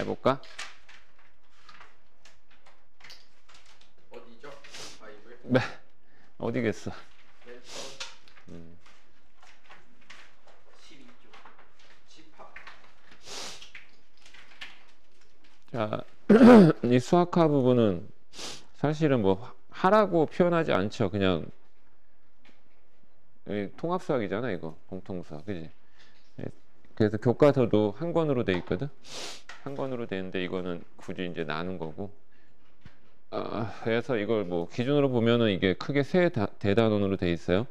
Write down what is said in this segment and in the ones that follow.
해볼까? 어디죠? 파이브? 네. 어디겠어? 맨 처음 12조 집합. 자, 이 수학화 부분은 사실은 뭐 하라고 표현하지 않죠. 그냥 통합수학이잖아, 이거. 공통수학, 그지? 그래서 교과서도 한 권으로 돼 있거든. 한 권으로 되는데 이거는 굳이 이제 나눈 거고. 그래서 이걸 뭐 기준으로 보면은 이게 크게 세 대단원으로 돼 있어요.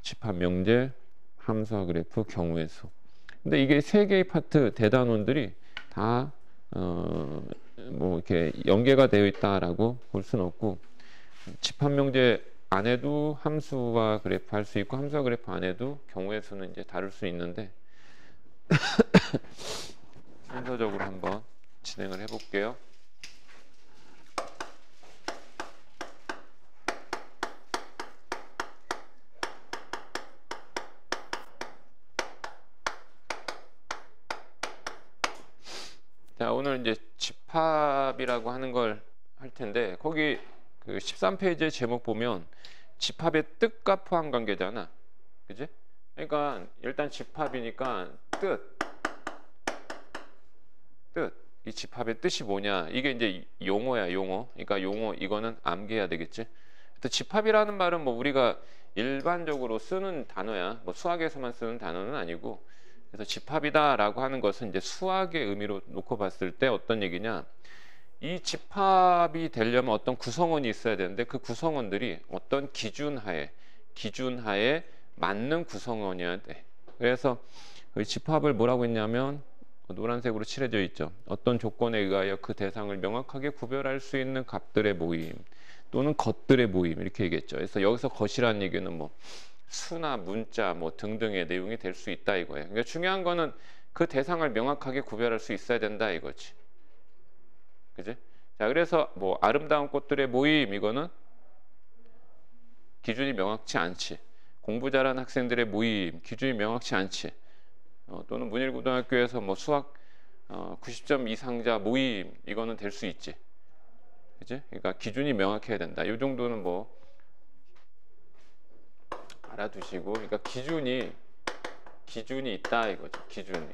집합 명제, 함수와 그래프, 경우의 수. 근데 이게 세 개의 파트 대단원들이 다 뭐 이렇게 연계가 되어 있다라고 볼 수는 없고, 집합 명제 안에도 함수와 그래프 할 수 있고, 함수와 그래프 안에도 경우의 수는 이제 다룰 수 있는데, 순서적으로 한번 진행을 해볼게요. 자, 오늘 이제 집합이라고 하는 걸 할 텐데, 거기 그 13페이지의 제목 보면 집합의 뜻과 포함 관계잖아. 그지? 그러니까 일단 집합이니까 뜻. 이 집합의 뜻이 뭐냐? 이게 이제 용어야, 용어. 그러니까 용어, 이거는 암기해야 되겠지? 또 집합이라는 말은 뭐 우리가 일반적으로 쓰는 단어야. 뭐 수학에서만 쓰는 단어는 아니고. 그래서 집합이다라고 하는 것은 이제 수학의 의미로 놓고 봤을 때 어떤 얘기냐? 이 집합이 되려면 어떤 구성원이 있어야 되는데, 그 구성원들이 어떤 기준하에 맞는 구성원이어야 돼. 그래서 그 집합을 뭐라고 했냐면, 노란색으로 칠해져 있죠. 어떤 조건에 의하여 그 대상을 명확하게 구별할 수 있는 값들의 모임 또는 것들의 모임, 이렇게 얘기했죠. 그래서 여기서 것이라는 얘기는 뭐 수나 문자 뭐 등등의 내용이 될 수 있다 이거예요. 그러니까 중요한 거는 그 대상을 명확하게 구별할 수 있어야 된다 이거지. 그지? 자, 그래서 뭐 아름다운 꽃들의 모임, 이거는 기준이 명확치 않지. 공부 잘하는 학생들의 모임, 기준이 명확치 않지. 또는 문일고등학교에서 뭐 수학 90점 이상자 모임, 이거는 될 수 있지. 그지? 그러니까 기준이 명확해야 된다. 이 정도는 뭐 알아두시고, 그러니까 기준이 있다 이거죠. 기준이.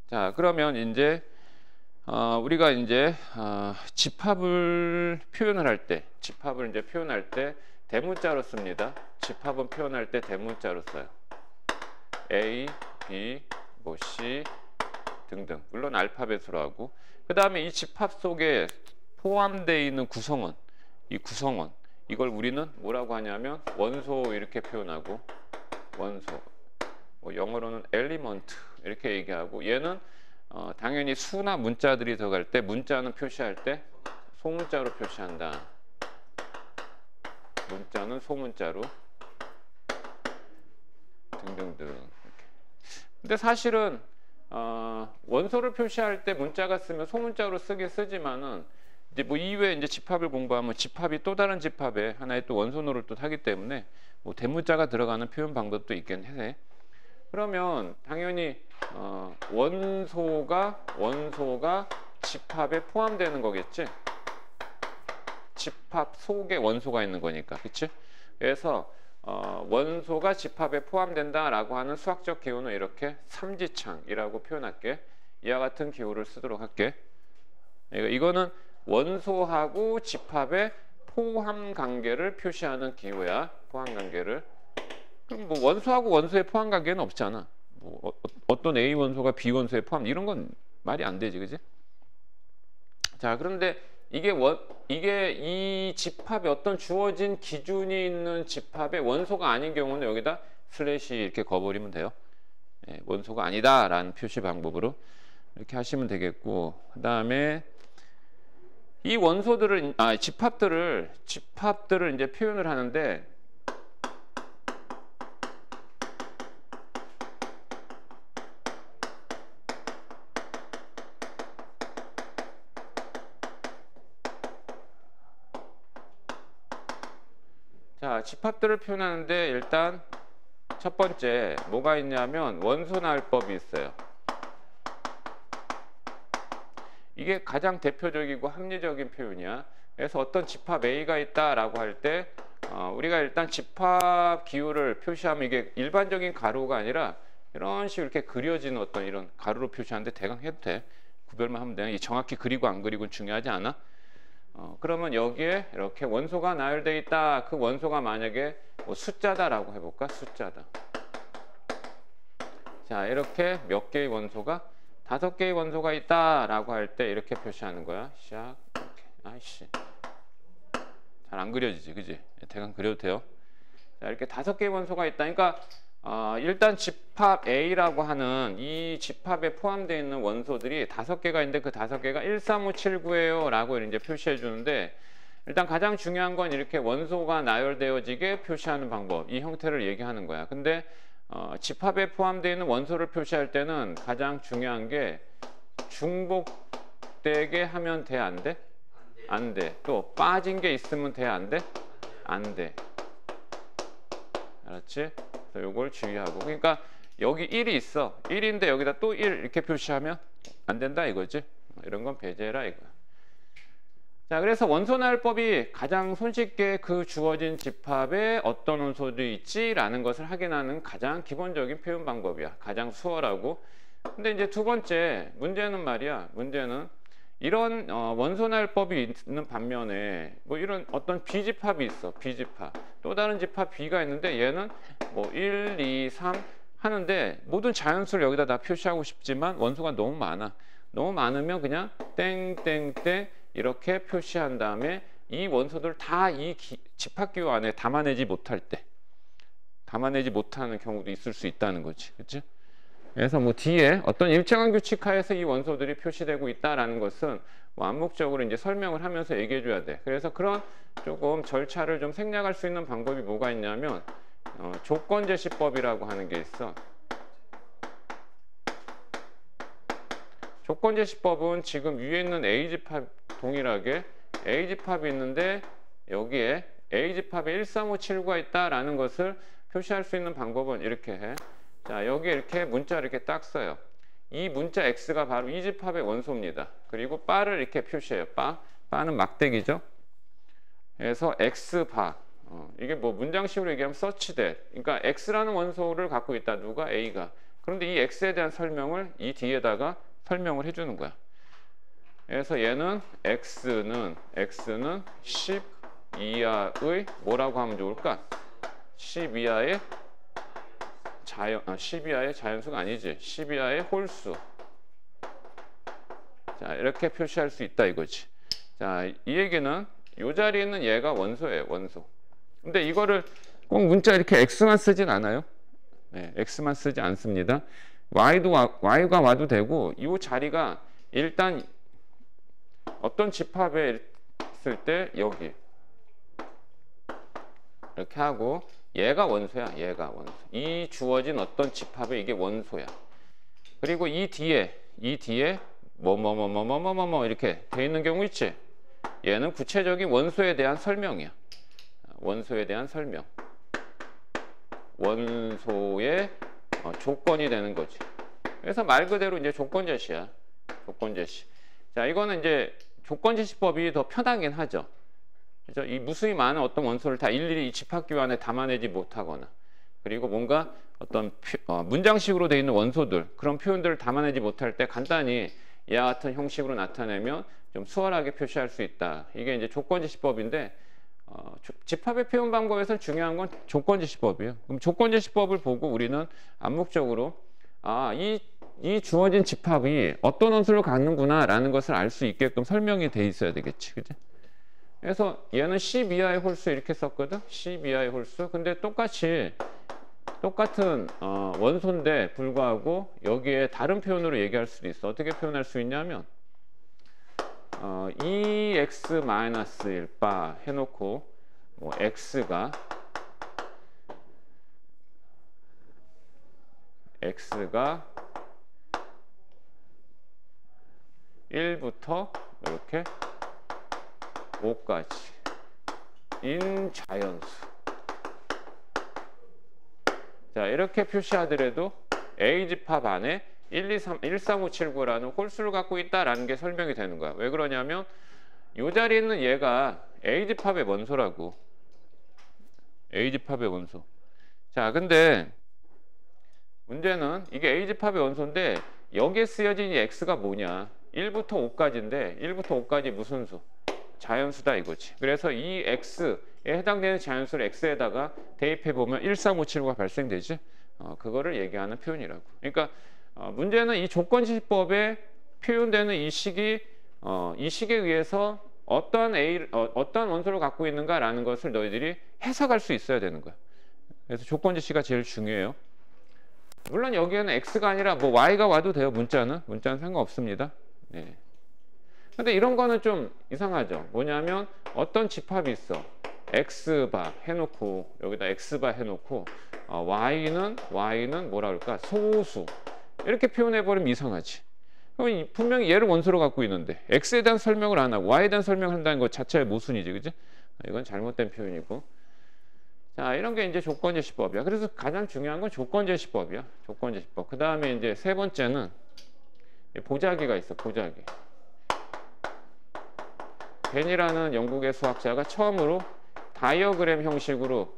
자, 그러면 이제 우리가 이제 집합을 표현을 때 대문자로 씁니다. 집합은 표현할 때 대문자로 써요. A, B, 뭐 C 등등. 물론 알파벳으로 하고. 그 다음에 이 집합 속에 포함되어 있는 구성원, 이걸 우리는 뭐라고 하냐면 원소 이렇게 표현하고, 원소. 뭐 영어로는 element 이렇게 얘기하고, 얘는 당연히 수나 문자들이 들어갈 때, 문자는 표시할 때 소문자로 표시한다. 문자는 소문자로 등등등. 이렇게. 근데 사실은 원소를 표시할 때 문자가 쓰면 소문자로 쓰지만은 이제 뭐 이외에 이제 집합을 공부하면 집합이 또 다른 집합에 하나의 또 원소 노릇도 하기 때문에 뭐 대문자가 들어가는 표현 방법도 있긴 해. 그러면 당연히 원소가 집합에 포함되는 거겠지. 집합 속에 원소가 있는 거니까, 그치? 그래서 원소가 집합에 포함된다라고 하는 수학적 기호는 이렇게 삼지창이라고 표현할게. 이와 같은 기호를 쓰도록 할게. 이거는 원소하고 집합의 포함 관계를 표시하는 기호야. 포함 관계를. 그럼 뭐 원소하고 원소의 포함 관계는 없잖아. 뭐 어떤 A 원소가 B 원소에 포함, 이런 건 말이 안 되지, 그지? 자, 그런데 이게 이 집합에 어떤 주어진 기준이 있는 집합의 원소가 아닌 경우는 여기다 슬래시 이렇게 거버리면 돼요. 원소가 아니다라는 표시 방법으로 이렇게 하시면 되겠고, 그 다음에 이 원소들을 집합들을 이제 표현을 하는데, 자, 집합들을 표현하는데 일단 첫 번째 뭐가 있냐면 원소나열법이 있어요. 이게 가장 대표적이고 합리적인 표현이야. 그래서 어떤 집합 A가 있다라고 할 때 우리가 일단 집합 기호를 표시하면 이게 일반적인 가로가 아니라 이런 식으로 이렇게 그려지는 어떤 이런 가로로 표시하는데 대강 해도 돼. 구별만 하면 돼. 정확히 그리고 안 그리고는 중요하지 않아. 그러면 여기에 이렇게 원소가 나열되어 있다. 그 원소가 만약에 뭐 숫자다라고 해볼까? 숫자다. 자, 이렇게 몇 개의 원소가 5개의 원소가 있다라고 할 때 이렇게 표시하는 거야. 시작. 이렇게. 아이씨. 잘 안 그려지지, 그지? 대강 그려도 돼요. 자, 이렇게 5개의 원소가 있다. 그러니까 일단 집합 A라고 하는 이 집합에 포함되어 있는 원소들이 5개가 있는데 그 5개가 1, 3, 5, 7, 9예요 라고 이제 표시해 주는데 일단 가장 중요한 건 이렇게 원소가 나열되어지게 표시하는 방법, 이 형태를 얘기하는 거야. 근데 집합에 포함되어 있는 원소를 표시할 때는 가장 중요한 게 중복되게 하면 돼, 안 돼? 안 돼. 또 빠진 게 있으면 돼, 안 돼? 안 돼. 알았지? 그래서 요걸 주의하고. 그러니까 여기 1이 있어. 1인데 여기다 또 1 이렇게 표시하면 안 된다 이거지. 이런 건 배제해라 이거야. 자, 그래서 원소나열법이 가장 손쉽게 그 주어진 집합에 어떤 원소들이 있지라는 것을 확인하는 가장 기본적인 표현 방법이야. 가장 수월하고. 근데 이제 두 번째 문제는 말이야. 문제는 이런 원소나열법이 있는 반면에 뭐 이런 어떤 비집합이 있어. 비집합. 또 다른 집합 B가 있는데 얘는 뭐 1, 2, 3 하는데 모든 자연수를 여기다 다 표시하고 싶지만 원소가 너무 많아. 너무 많으면 그냥 땡땡땡 이렇게 표시한 다음에 이 원소들 다 이 집합기호 안에 담아내지 못할 때 담아내지 못하는 경우도 있을 수 있다는 거지. 그치? 그래서 뭐 뒤에 어떤 일정한 규칙 하에서 이 원소들이 표시되고 있다라는 것은 뭐 암묵적으로 이제 설명을 하면서 얘기해 줘야 돼. 그래서 그런 조금 절차를 좀 생략할 수 있는 방법이 뭐가 있냐면 조건제시법이라고 하는 게 있어. 조건제시법은 지금 위에 있는 A집합 동일하게 A집합이 있는데 여기에 A집합에 1, 3, 5, 7가 있다라는 것을 표시할 수 있는 방법은 이렇게 해. 자, 여기에 이렇게 문자를 이렇게 딱 써요. 이 문자 X가 바로 이 집합의 원소입니다. 그리고 바를 이렇게 표시해요. 바는 막대기죠. 그래서 X바. 이게 뭐 문장식으로 얘기하면 such that. 그러니까 X라는 원소를 갖고 있다. 누가? A가. 그런데 이 X에 대한 설명을 이 뒤에다가 설명을 해주는 거야. 그래서 얘는 X는 10 이하의 뭐라고 하면 좋을까? 10 이하의 10 이하의 자연수가 아니지. 10 이하의 홀수. 자, 이렇게 표시할 수 있다 이거지. 자, 이 얘기는 이 자리에 있는 얘가 원소예요. 원소. 근데 이거를 꼭 문자 이렇게 X만 쓰진 않아요. 네, X만 쓰지 않습니다. Y가 와도 되고 이 자리가 일단 어떤 집합에 있을 때 여기 이렇게 하고 얘가 원소야. 얘가 원소. 이 주어진 어떤 집합에 이게 원소야. 그리고 이 뒤에 뭐 이렇게 돼 있는 경우 있지. 얘는 구체적인 원소에 대한 설명이야. 원소에 대한 설명. 원소의 조건이 되는 거지. 그래서 말 그대로 이제 조건 제시야. 조건 제시. 자, 이거는 이제 조건 제시법이 더 편하긴 하죠. 그죠? 이 무수히 많은 어떤 원소를 다 일일이 이 집합기호 안에 담아내지 못하거나 그리고 뭔가 어떤 문장식으로 되어 있는 원소들 그런 표현들을 담아내지 못할 때 간단히 이와 같은 형식으로 나타내면 좀 수월하게 표시할 수 있다. 이게 이제 조건제시법인데 집합의 표현 방법에서 중요한 건 조건제시법이에요. 그럼 조건제시법을 보고 우리는 암묵적으로 이 주어진 집합이 어떤 원소를 갖는구나 라는 것을 알 수 있게끔 설명이 돼 있어야 되겠지. 그죠? 그래서 얘는 10 이하의 홀수 이렇게 썼거든. 10 이하의 홀수. 근데 똑같은 원소인데 불구하고 여기에 다른 표현으로 얘기할 수도 있어. 어떻게 표현할 수 있냐면 2x-1 바 해놓고 뭐 x가 1부터 이렇게 5까지 인 자연수. 자, 이렇게 표시하더라도 A집합 안에 13579라는 홀수를 갖고 있다라는 게 설명이 되는 거야. 왜 그러냐면 이 자리에 있는 얘가 A집합의 원소라고. A집합의 원소. 자, 근데 문제는 이게 A집합의 원소인데 여기에 쓰여진 이 X가 뭐냐? 1부터 5까지인데 1부터 5까지 무슨 수? 자연수다 이거지. 그래서 이 X에 해당되는 자연수를 X에다가 대입해보면 13579가 발생되지. 그거를 얘기하는 표현이라고. 그러니까 문제는 이 조건지시법에 표현되는 이 식에 의해서 어떤 원소를 갖고 있는가라는 것을 너희들이 해석할 수 있어야 되는 거야. 그래서 조건지시가 제일 중요해요. 물론 여기에는 X가 아니라 뭐 Y가 와도 돼요. 문자는 상관없습니다. 네. 근데 이런 거는 좀 이상하죠. 뭐냐면 어떤 집합이 있어. X바 해놓고 여기다 X바 해놓고 Y는 뭐라 그럴까? 소수. 이렇게 표현해버리면 이상하지. 그럼 분명히 얘를 원소로 갖고 있는데 X에 대한 설명을 안 하고 Y에 대한 설명을 한다는 것 자체의 모순이지. 그지? 이건 잘못된 표현이고. 자, 이런 게 이제 조건제시법이야. 그래서 가장 중요한 건 조건제시법이야. 조건제시법. 그 다음에 이제 세 번째는 보자기가 있어. 보자기. 벤이라는 영국의 수학자가 처음으로 다이어그램 형식으로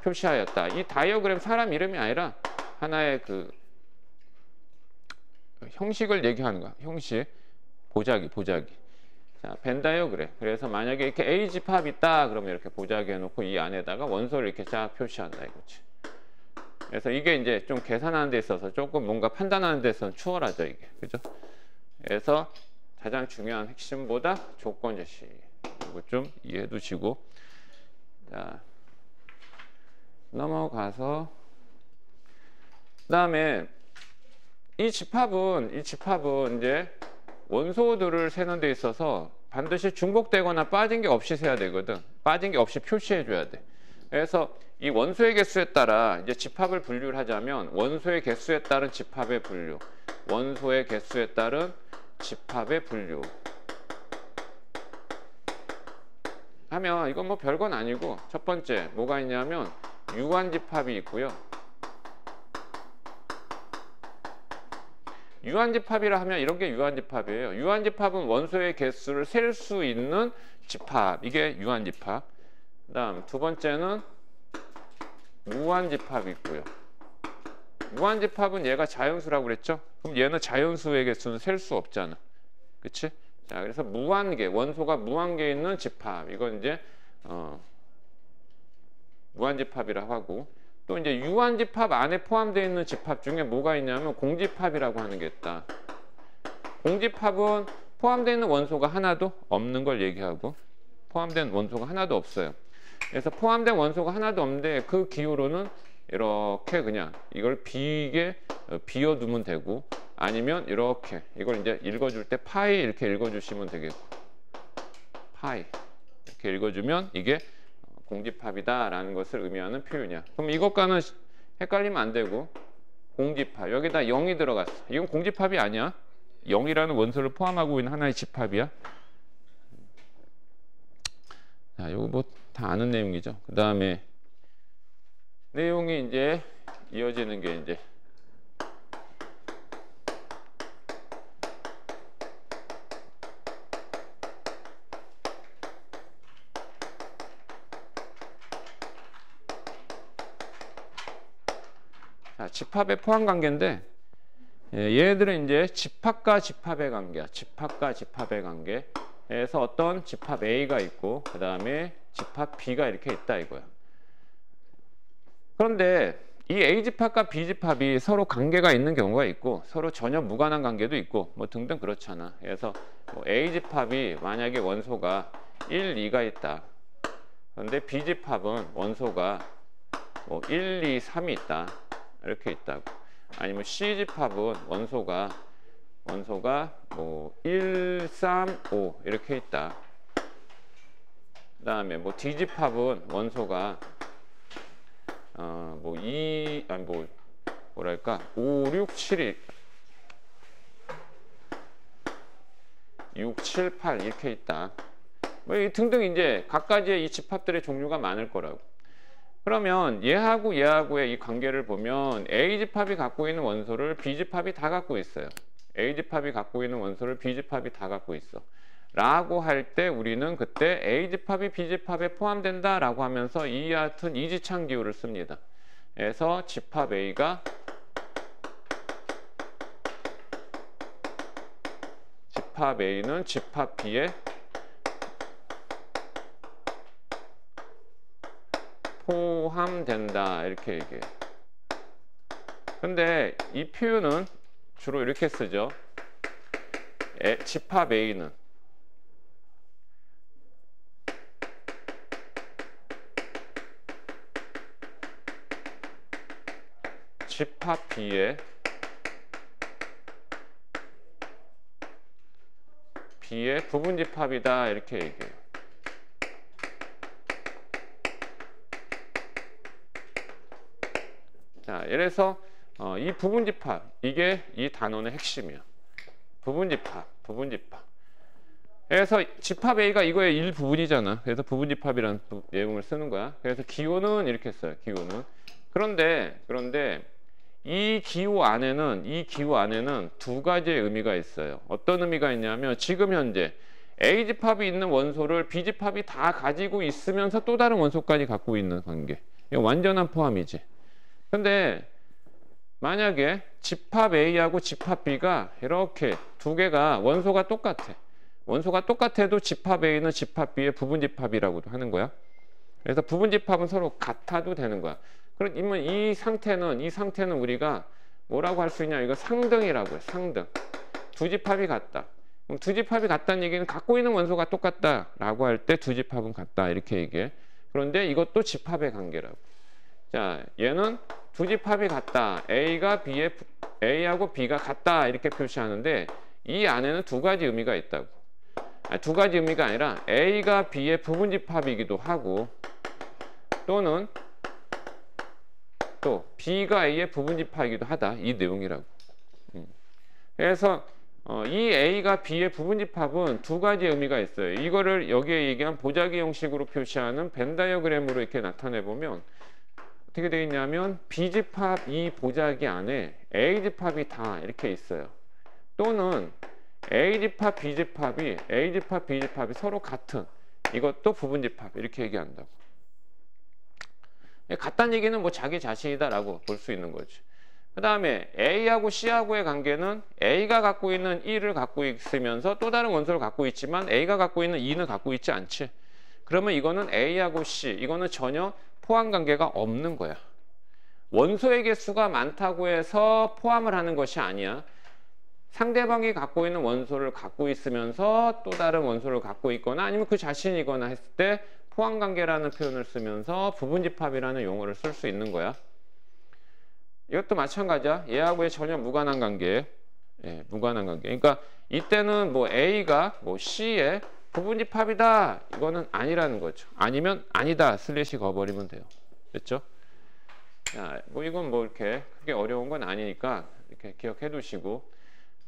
표시하였다. 이 다이어그램 사람 이름이 아니라 하나의 그 형식을 얘기하는 거야. 형식. 보자기. 자, 벤 다이어그램. 그래서 만약에 이렇게 A 집합이 있다 그러면 이렇게 보자기 해놓고 이 안에다가 원소를 이렇게 쫙 표시한다 이거지. 그래서 이게 이제 좀 계산하는 데 있어서 조금 뭔가 판단하는 데 있어서 추월하죠 이게. 그죠? 그래서 가장 중요한 핵심보다 조건 제시. 이거 좀 이해해 두시고. 자, 넘어가서 그다음에 이 집합은 이제 원소들을 세는 데 있어서 반드시 중복되거나 빠진 게 없이 세야 되거든. 빠진 게 없이 표시해 줘야 돼. 그래서 이 원소의 개수에 따라 이제 집합을 분류를 하자면 원소의 개수에 따른 집합의 분류, 원소의 개수에 따른 집합의 분류 하면 이건 뭐 별건 아니고 첫 번째 뭐가 있냐면 유한집합이 있고요. 유한집합이라 하면 이런 게 유한집합이에요. 유한집합은 원소의 개수를 셀 수 있는 집합. 이게 유한집합. 그 다음 두 번째는 무한집합이 있고요. 무한집합은 얘가 자연수라고 그랬죠? 그럼 얘는 자연수의 개수는 셀 수 없잖아. 그치? 자, 그래서 무한계, 원소가 무한계에 있는 집합. 이건 이제 무한집합이라고 하고 또 이제 유한집합 안에 포함되어 있는 집합 중에 뭐가 있냐면 공집합이라고 하는 게 있다. 공집합은 포함되어 있는 원소가 하나도 없는 걸 얘기하고 포함된 원소가 하나도 없어요. 그래서 포함된 원소가 하나도 없는데 그 기호로는 이렇게 그냥 이걸 비워두면 되고 아니면 이렇게 이걸 이제 읽어줄 때 파이 이렇게 읽어주시면 되겠고 파이 이렇게 읽어주면 이게 공집합이다라는 것을 의미하는 표현이야. 그럼 이것과는 헷갈리면 안 되고 공집합 여기다 0이 들어갔어. 이건 공집합이 아니야. 0이라는 원소를 포함하고 있는 하나의 집합이야. 자, 이거 뭐 다 아는 내용이죠. 그 다음에 내용이 이제 이어지는 게 이제 자, 집합의 포함 관계인데 얘들은 이제 집합과 집합의 관계야. 집합과 집합의 관계에서 어떤 집합 A가 있고 그 다음에 집합 B가 이렇게 있다 이거야. 그런데 이 A집합과 B집합이 서로 관계가 있는 경우가 있고 서로 전혀 무관한 관계도 있고 뭐 등등 그렇잖아. 그래서 뭐 A집합이 만약에 원소가 1, 2가 있다. 그런데 B집합은 원소가 뭐 1, 2, 3이 있다. 이렇게 있다고. 아니면 C집합은 원소가 뭐 1, 3, 5 이렇게 있다. 그 다음에 뭐 D집합은 원소가 뭐 2, 아니 뭐 뭐랄까 5, 6, 7이 6, 7, 8 이렇게 있다. 뭐 등등 이제 각가지의 이 집합들의 종류가 많을 거라고. 그러면 얘하고 얘하고의 이 관계를 보면 A집합이 갖고 있는 원소를 B집합이 다 갖고 있어요. A집합이 갖고 있는 원소를 B집합이 다 갖고 있어. 라고 할 때 우리는 그때 A집합이 B집합에 포함된다 라고 하면서 이와 같은 이지창 기호를 씁니다. 그래서 집합 A가 집합 A는 집합 B에 포함된다 이렇게 얘기해요. 근데 이 표현은 주로 이렇게 쓰죠. 집합 A는 집합 B의 부분집합이다 이렇게 얘기해요. 자, 예를 들어서 이 부분집합 이게 이 단원의 핵심이야. 부분집합. 그래서 집합 A가 이거의 일부분이잖아. 그래서 부분집합이라는 내용을 쓰는 거야. 그래서 기호는 이렇게 써요. 기호는. 그런데 이 기호 안에는 두 가지의 의미가 있어요. 어떤 의미가 있냐면 지금 현재 A집합이 있는 원소를 B집합이 다 가지고 있으면서 또 다른 원소까지 갖고 있는 관계. 이거 완전한 포함이지. 근데 만약에 집합 A하고 집합 B가 이렇게 두 개가 원소가 똑같아. 원소가 똑같아도 집합 A는 집합 B의 부분집합이라고도 하는 거야. 그래서 부분집합은 서로 같아도 되는 거야. 그러면 이 상태는 우리가 뭐라고 할 수 있냐? 이거 상등이라고 해. 상등. 두 집합이 같다. 그럼 두 집합이 같다는 얘기는 갖고 있는 원소가 똑같다라고 할 때 두 집합은 같다 이렇게 얘기해. 그런데 이것도 집합의 관계라고. 자, 얘는 두 집합이 같다. A하고 B가 같다 이렇게 표시하는데 이 안에는 두 가지 의미가 있다고. 두 가지 의미가 아니라 A가 B의 부분집합이기도 하고 또는 또 B가 A의 부분집합이기도 하다. 이 내용이라고. 그래서 이 A가 B의 부분집합은 두 가지 의미가 있어요. 이거를 여기에 얘기한 보자기 형식으로 표시하는 벤 다이어그램으로 이렇게 나타내 보면 어떻게 되겠냐면 B집합 이 보자기 안에 A집합이 다 이렇게 있어요. 또는 A집합 B집합이 서로 같은 이것도 부분집합 이렇게 얘기한다고. 같다는 얘기는 뭐 자기 자신이다라고 볼 수 있는 거지. 그 다음에 A하고 C하고의 관계는 A가 갖고 있는 1을 갖고 있으면서 또 다른 원소를 갖고 있지만 A가 갖고 있는 2는 갖고 있지 않지. 그러면 이거는 A하고 C 이거는 전혀 포함 관계가 없는 거야. 원소의 개수가 많다고 해서 포함을 하는 것이 아니야. 상대방이 갖고 있는 원소를 갖고 있으면서 또 다른 원소를 갖고 있거나 아니면 그 자신이거나 했을 때 포함관계라는 표현을 쓰면서 부분집합이라는 용어를 쓸 수 있는 거야. 이것도 마찬가지야. 얘하고의 전혀 무관한 관계. 예, 무관한 관계. 그러니까 이때는 뭐 A가 뭐 C의 부분집합이다. 이거는 아니라는 거죠. 아니면 아니다. 슬래시 거버리면 돼요. 됐죠? 자, 뭐 이건 뭐 이렇게 크게 어려운 건 아니니까 이렇게 기억해 두시고.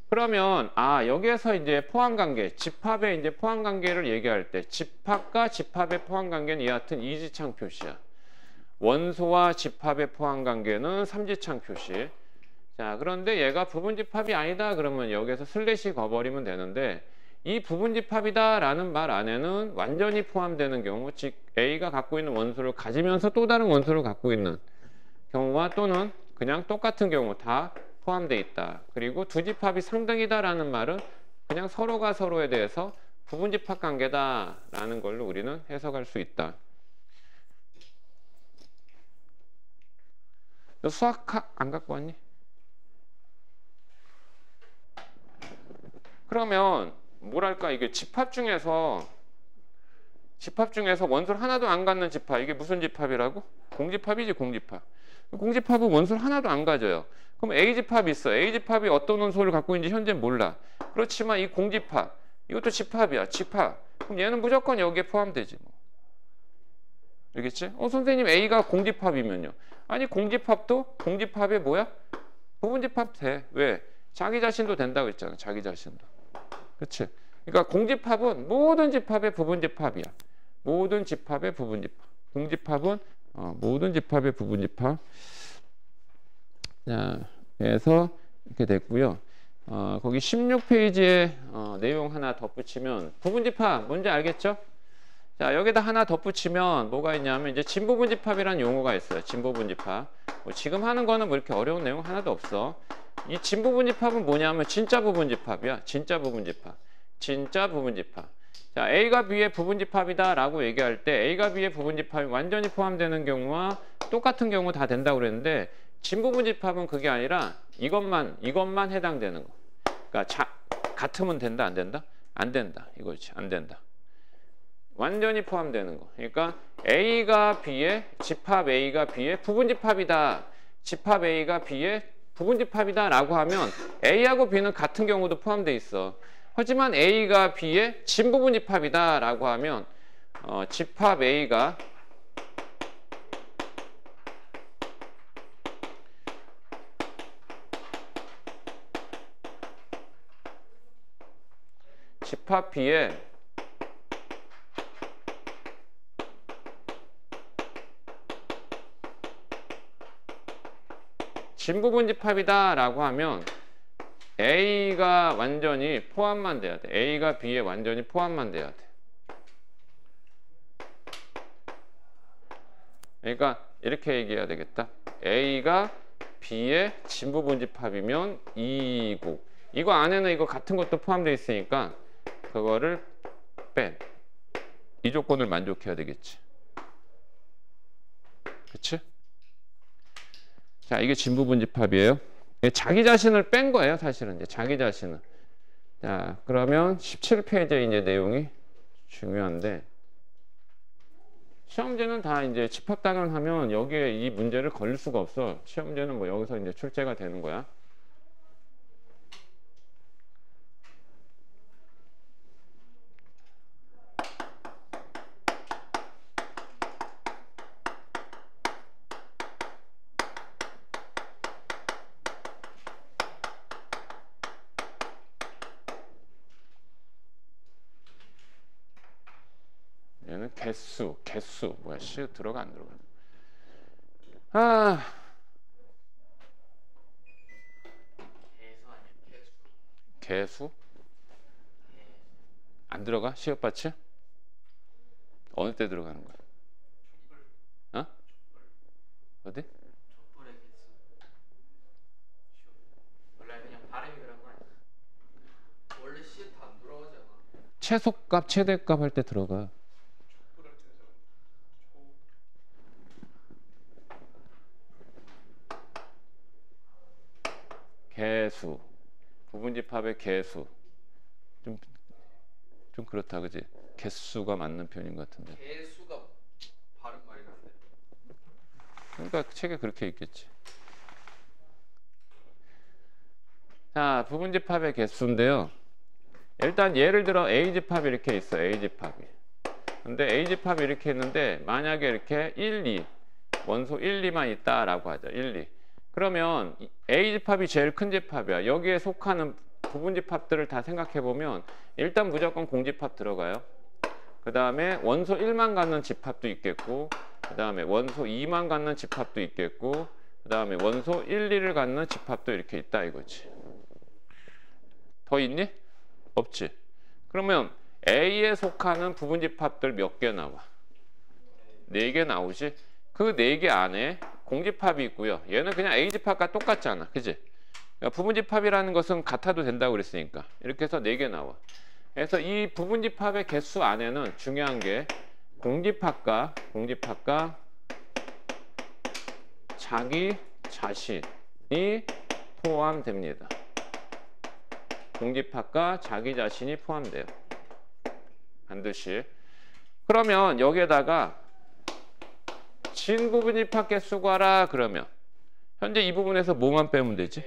그러면 여기에서 이제 포함관계, 집합의 이제 포함관계를 얘기할 때 집합과 집합의 포함관계는 이와 같은 이지창 표시야. 원소와 집합의 포함관계는 삼지창 표시. 자, 그런데 얘가 부분집합이 아니다 그러면 여기에서 슬래시 거버리면 되는데 이 부분집합이다라는 말 안에는 완전히 포함되는 경우, 즉 A가 갖고 있는 원소를 가지면서 또 다른 원소를 갖고 있는 경우와 또는 그냥 똑같은 경우 다 포함되어 있다. 그리고 두 집합이 상등이다라는 말은 그냥 서로가 서로에 대해서 부분집합 관계다라는 걸로 우리는 해석할 수 있다. 너 수학 안 갖고 왔니? 그러면 뭐랄까 이게 집합 중에서 원소를 하나도 안 갖는 집합 이게 무슨 집합이라고? 공집합이지 공집합. 공집합은 원소를 하나도 안 가져요. 그럼 A집합이 있어. A집합이 어떤 원소를 갖고 있는지 현재 몰라. 그렇지만 이 공집합 이것도 집합이야. 집합. 그럼 얘는 무조건 여기에 포함되지 뭐. 알겠지? 선생님 A가 공집합이면요. 아니 공집합도 공집합에 뭐야? 부분집합 돼. 왜? 자기 자신도 된다고 했잖아. 자기 자신도. 그치? 그러니까 공집합은 모든 집합의 부분집합이야. 모든 집합의 부분집합. 공집합은 모든 집합의 부분집합. 자, 그래서 이렇게 됐고요. 거기 16페이지에 내용 하나 덧붙이면 부분집합 뭔지 알겠죠? 자, 여기다 하나 덧붙이면 뭐가 있냐면 이제 진부분집합이라는 용어가 있어요. 진부분집합. 뭐 지금 하는 거는 뭐 이렇게 어려운 내용 하나도 없어. 이 진부분집합은 뭐냐면 진짜 부분집합이야. 진짜 부분집합. 진짜 부분집합. 자, A가 B의 부분집합이다 라고 얘기할 때 A가 B의 부분집합이 완전히 포함되는 경우와 똑같은 경우 다 된다고 그랬는데 진부분집합은 그게 아니라 이것만 해당되는 거. 그러니까 같으면 된다, 안 된다? 안 된다. 이거지. 안 된다. 완전히 포함되는 거. 그러니까 A가 B의 집합 A가 B의 부분집합이다. 집합 A가 B의 부분집합이다 라고 하면 A하고 B는 같은 경우도 포함되어 있어. 하지만 A가 B의 진부분집합이다 라고 하면 집합 A가 집합 B의 진부분집합이다 라고 하면 A가 완전히 포함만 돼야 돼. A가 B에 완전히 포함만 돼야 돼. 그러니까 이렇게 얘기해야 되겠다. A가 B의 진부분집합이면 2고 이거 안에는 이거 같은 것도 포함되어 있으니까 그거를 뺀. 이 조건을 만족해야 되겠지. 그치? 자, 이게 진부분집합이에요. 자기 자신을 뺀 거예요, 사실은. 이제 자기 자신을. 자, 그러면 17페이지에 이제 내용이 중요한데, 시험지는 다 이제 집합단원하면 여기에 이 문제를 걸릴 수가 없어. 시험지는 뭐 여기서 이제 출제가 되는 거야. 얘는 개수 뭐야? 씨 들어가 안 들어가? 개수 안 들어가? 시옷 받침? 어느 때 들어가는 거야? 어디? 촛불의 개수. 원래 그냥 발음이 그런 거 아니야? 원래 시에 다 안 들어가잖아. 최소값, 최대값 할 때 들어가. 개수, 부분집합의 개수. 좀 그렇다, 그지? 개수가 맞는 표현인 것 같은데. 개수가 발음 말이 같은데. 그러니까 책에 그렇게 있겠지. 자, 부분집합의 개수인데요. 일단 예를 들어 A집합이 이렇게 있어. A집합이. 근데 A집합이 이렇게 있는데 만약에 이렇게 1, 2 원소 1, 2만 있다라고 하죠. 1, 2. 그러면 A집합이 제일 큰 집합이야. 여기에 속하는 부분집합들을 다 생각해 보면 일단 무조건 공집합 들어가요. 그 다음에 원소 1만 갖는 집합도 있겠고, 그 다음에 원소 2만 갖는 집합도 있겠고, 그 다음에 원소 1, 2를 갖는 집합도 이렇게 있다 이거지. 더 있니? 없지. 그러면 A에 속하는 부분집합들 몇 개 나와? 4개 나오지? 그 4개 안에 공집합이 있고요. 얘는 그냥 A집합과 똑같잖아. 그지? 그러니까 부분집합이라는 것은 같아도 된다고 그랬으니까. 이렇게 해서 4개 나와. 그래서 이 부분집합의 개수 안에는 중요한 게 공집합과 자기 자신이 포함됩니다. 공집합과 자기 자신이 포함돼요. 반드시. 그러면 여기에다가 진부분집합 개수 구하라 그러면 현재 이 부분에서 뭐만 빼면 되지?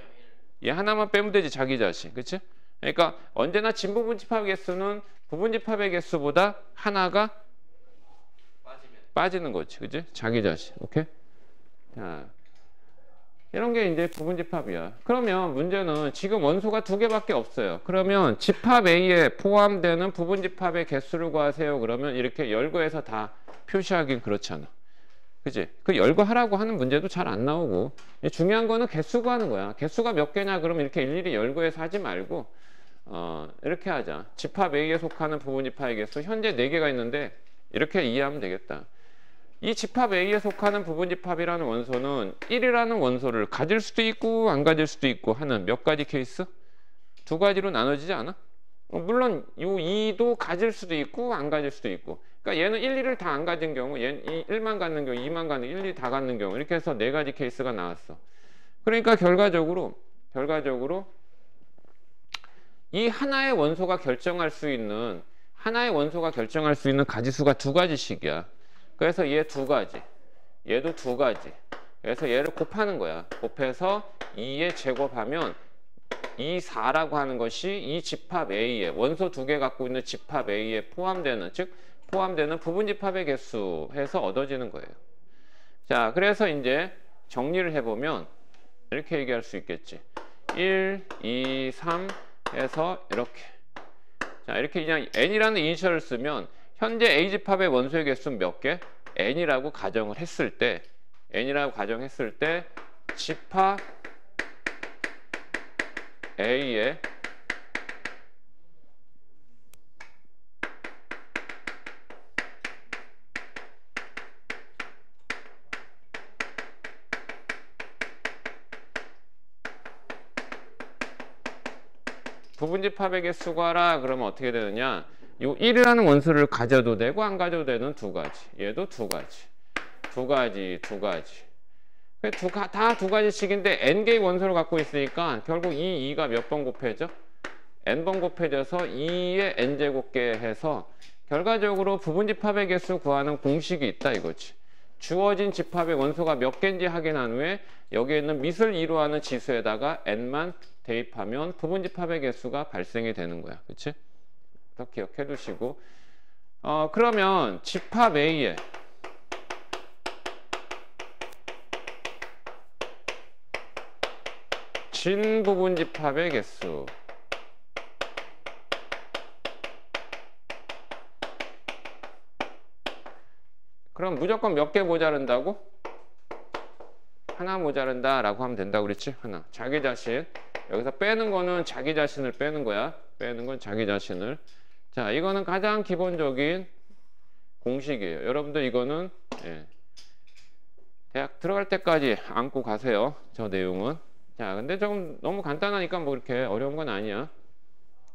얘 하나만 빼면 되지, 자기 자신. 그치? 그러니까 언제나 진부분집합 개수는 부분집합의 개수보다 하나가 빠지는 거지. 그치? 자기 자신. 오케이? 자, 이런 게 이제 부분집합이야. 그러면 문제는 지금 원소가 2개밖에 없어요. 그러면 집합 A에 포함되는 부분집합의 개수를 구하세요. 그러면 이렇게 열거해서 다 표시하긴 그렇잖아. 그지? 그 열거하라고 하는 문제도 잘 안 나오고 중요한 거는 개수 구하는 거야. 개수가 몇 개냐 그러면 이렇게 일일이 열거해서 하지 말고 이렇게 하자. 집합 A에 속하는 부분 집합의 개수 현재 4개가 있는데 이렇게 이해하면 되겠다. 이 집합 A에 속하는 부분 집합이라는 원소는 1이라는 원소를 가질 수도 있고 안 가질 수도 있고 하는 몇 가지 케이스? 2가지로 나눠지지 않아? 물론 이 2도 가질 수도 있고 안 가질 수도 있고, 그러니까 얘는 1, 2를 다 안 가진 경우, 얘는 1만 갖는 경우, 2만 갖는 경우, 1, 2 다 갖는 경우, 이렇게 해서 4가지 케이스가 나왔어. 그러니까 결과적으로 이 하나의 원소가 결정할 수 있는 가지수가 2가지씩이야. 그래서 얘 2가지, 얘도 2가지. 그래서 얘를 곱하는 거야. 곱해서 2에 제곱하면 2, 4라고 하는 것이 이 집합 A에 원소 2개 갖고 있는 집합 A에 포함되는 부분 집합의 개수 해서 얻어지는 거예요. 자, 그래서 이제 정리를 해보면 이렇게 얘기할 수 있겠지. 1, 2, 3 해서 이렇게. 자, 이렇게 그냥 n이라는 이니셜을 쓰면 현재 A 집합의 원소의 개수는 몇 개? n이라고 가정을 했을 때 집합 A의 부분집합의 개수 구하라 그러면 어떻게 되느냐? 요 1이라는 원소를 가져도 되고 안 가져도 되는 2가지. 얘도 2가지. 다 2가지씩인데 n개의 원소를 갖고 있으니까 결국 이 2가 몇 번 곱해져? n번 곱해져서 2의 n제곱개 해서 결과적으로 부분집합의 개수 구하는 공식이 있다 이거지. 주어진 집합의 원소가 몇 개인지 확인한 후에 여기에 있는 밑을 이루하는 지수에다가 n만 대입하면 부분집합의 개수가 발생이 되는 거야. 그치? 더 기억해 두시고 그러면 집합 A에 진부분집합의 개수 그럼 무조건 몇 개 모자른다고? 하나 모자른다 라고 하면 된다고 그랬지? 하나. 자기 자신. 여기서 빼는 거는 자기 자신을 빼는 거야. 빼는 건 자기 자신을. 자, 이거는 가장 기본적인 공식이에요. 여러분들 이거는 대학 들어갈 때까지 안고 가세요. 저 내용은. 자, 근데 좀 너무 간단하니까 뭐 이렇게 어려운 건 아니야.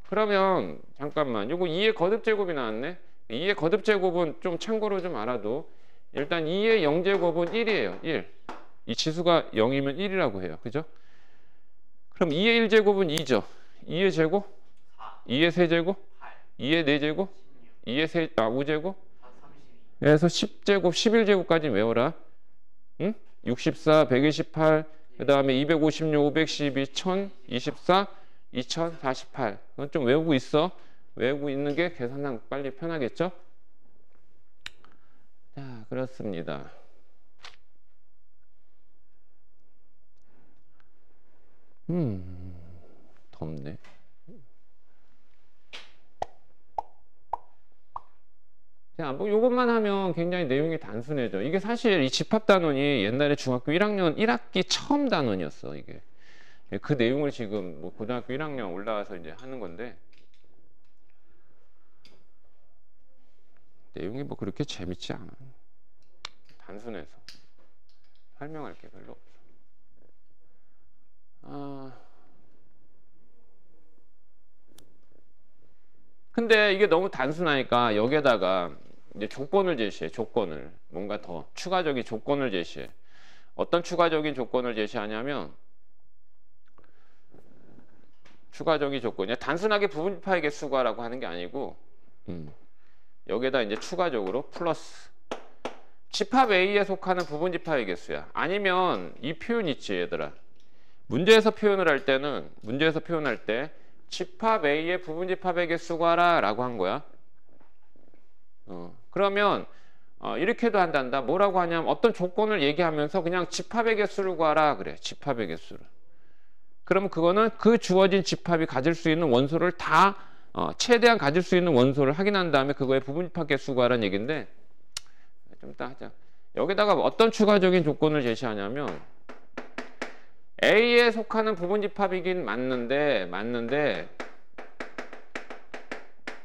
그러면 잠깐만. 요거 2의 거듭제곱이 나왔네. 2의 거듭제곱은 좀 참고로 좀 알아도 일단 2의 0제곱은 1이에요. 1. 이 지수가 0이면 1이라고 해요. 그죠? 그럼 2의 1제곱은 2죠. 2의 제곱? 4. 2의 세제곱? 8. 2의 4제곱? 16. 2의 5제곱? 32. 그래서 10제곱, 11제곱까지 외워라. 응? 64, 128, 그 다음에 256, 512, 1024, 2048. 그건 좀 외우고 있어. 외우고 있는 게 계산상 빨리 편하겠죠? 자, 그렇습니다. 덥네. 자, 뭐 요것만 하면 굉장히 내용이 단순해져. 이게 사실 이 집합단원이 옛날에 중학교 1학년 1학기 처음 단원이었어, 이게. 그 내용을 지금 뭐 고등학교 1학년 올라와서 이제 하는 건데 내용이 뭐 그렇게 재밌지 않아. 단순해서 설명할 게 별로 없어. 근데 이게 너무 단순하니까 여기에다가 이제 조건을 제시해. 조건을 뭔가 더 추가적인 조건을 제시해. 어떤 추가적인 조건을 제시하냐면 추가적인 조건이야. 단순하게 부분집합의 개수 구하라고 하는 게 아니고 여기에다 이제 추가적으로 플러스 집합 A에 속하는 부분집합의 개수야. 아니면 이 표현 있지 얘들아. 문제에서 표현을 할 때는 문제에서 표현할 때 집합 A의 부분집합의 개수 구하라 라고 한 거야. 그러면 이렇게도 한단다. 뭐라고 하냐면 어떤 조건을 얘기하면서 그냥 집합의 개수를 구하라 그래. 집합의 개수를. 그러면 그거는 그 주어진 집합이 가질 수 있는 원소를 다 최대한 가질 수 있는 원소를 확인한 다음에 그거의 부분집합 개수 구하라는 얘기인데 좀 이따 하자. 여기다가 어떤 추가적인 조건을 제시하냐면 A에 속하는 부분집합이긴 맞는데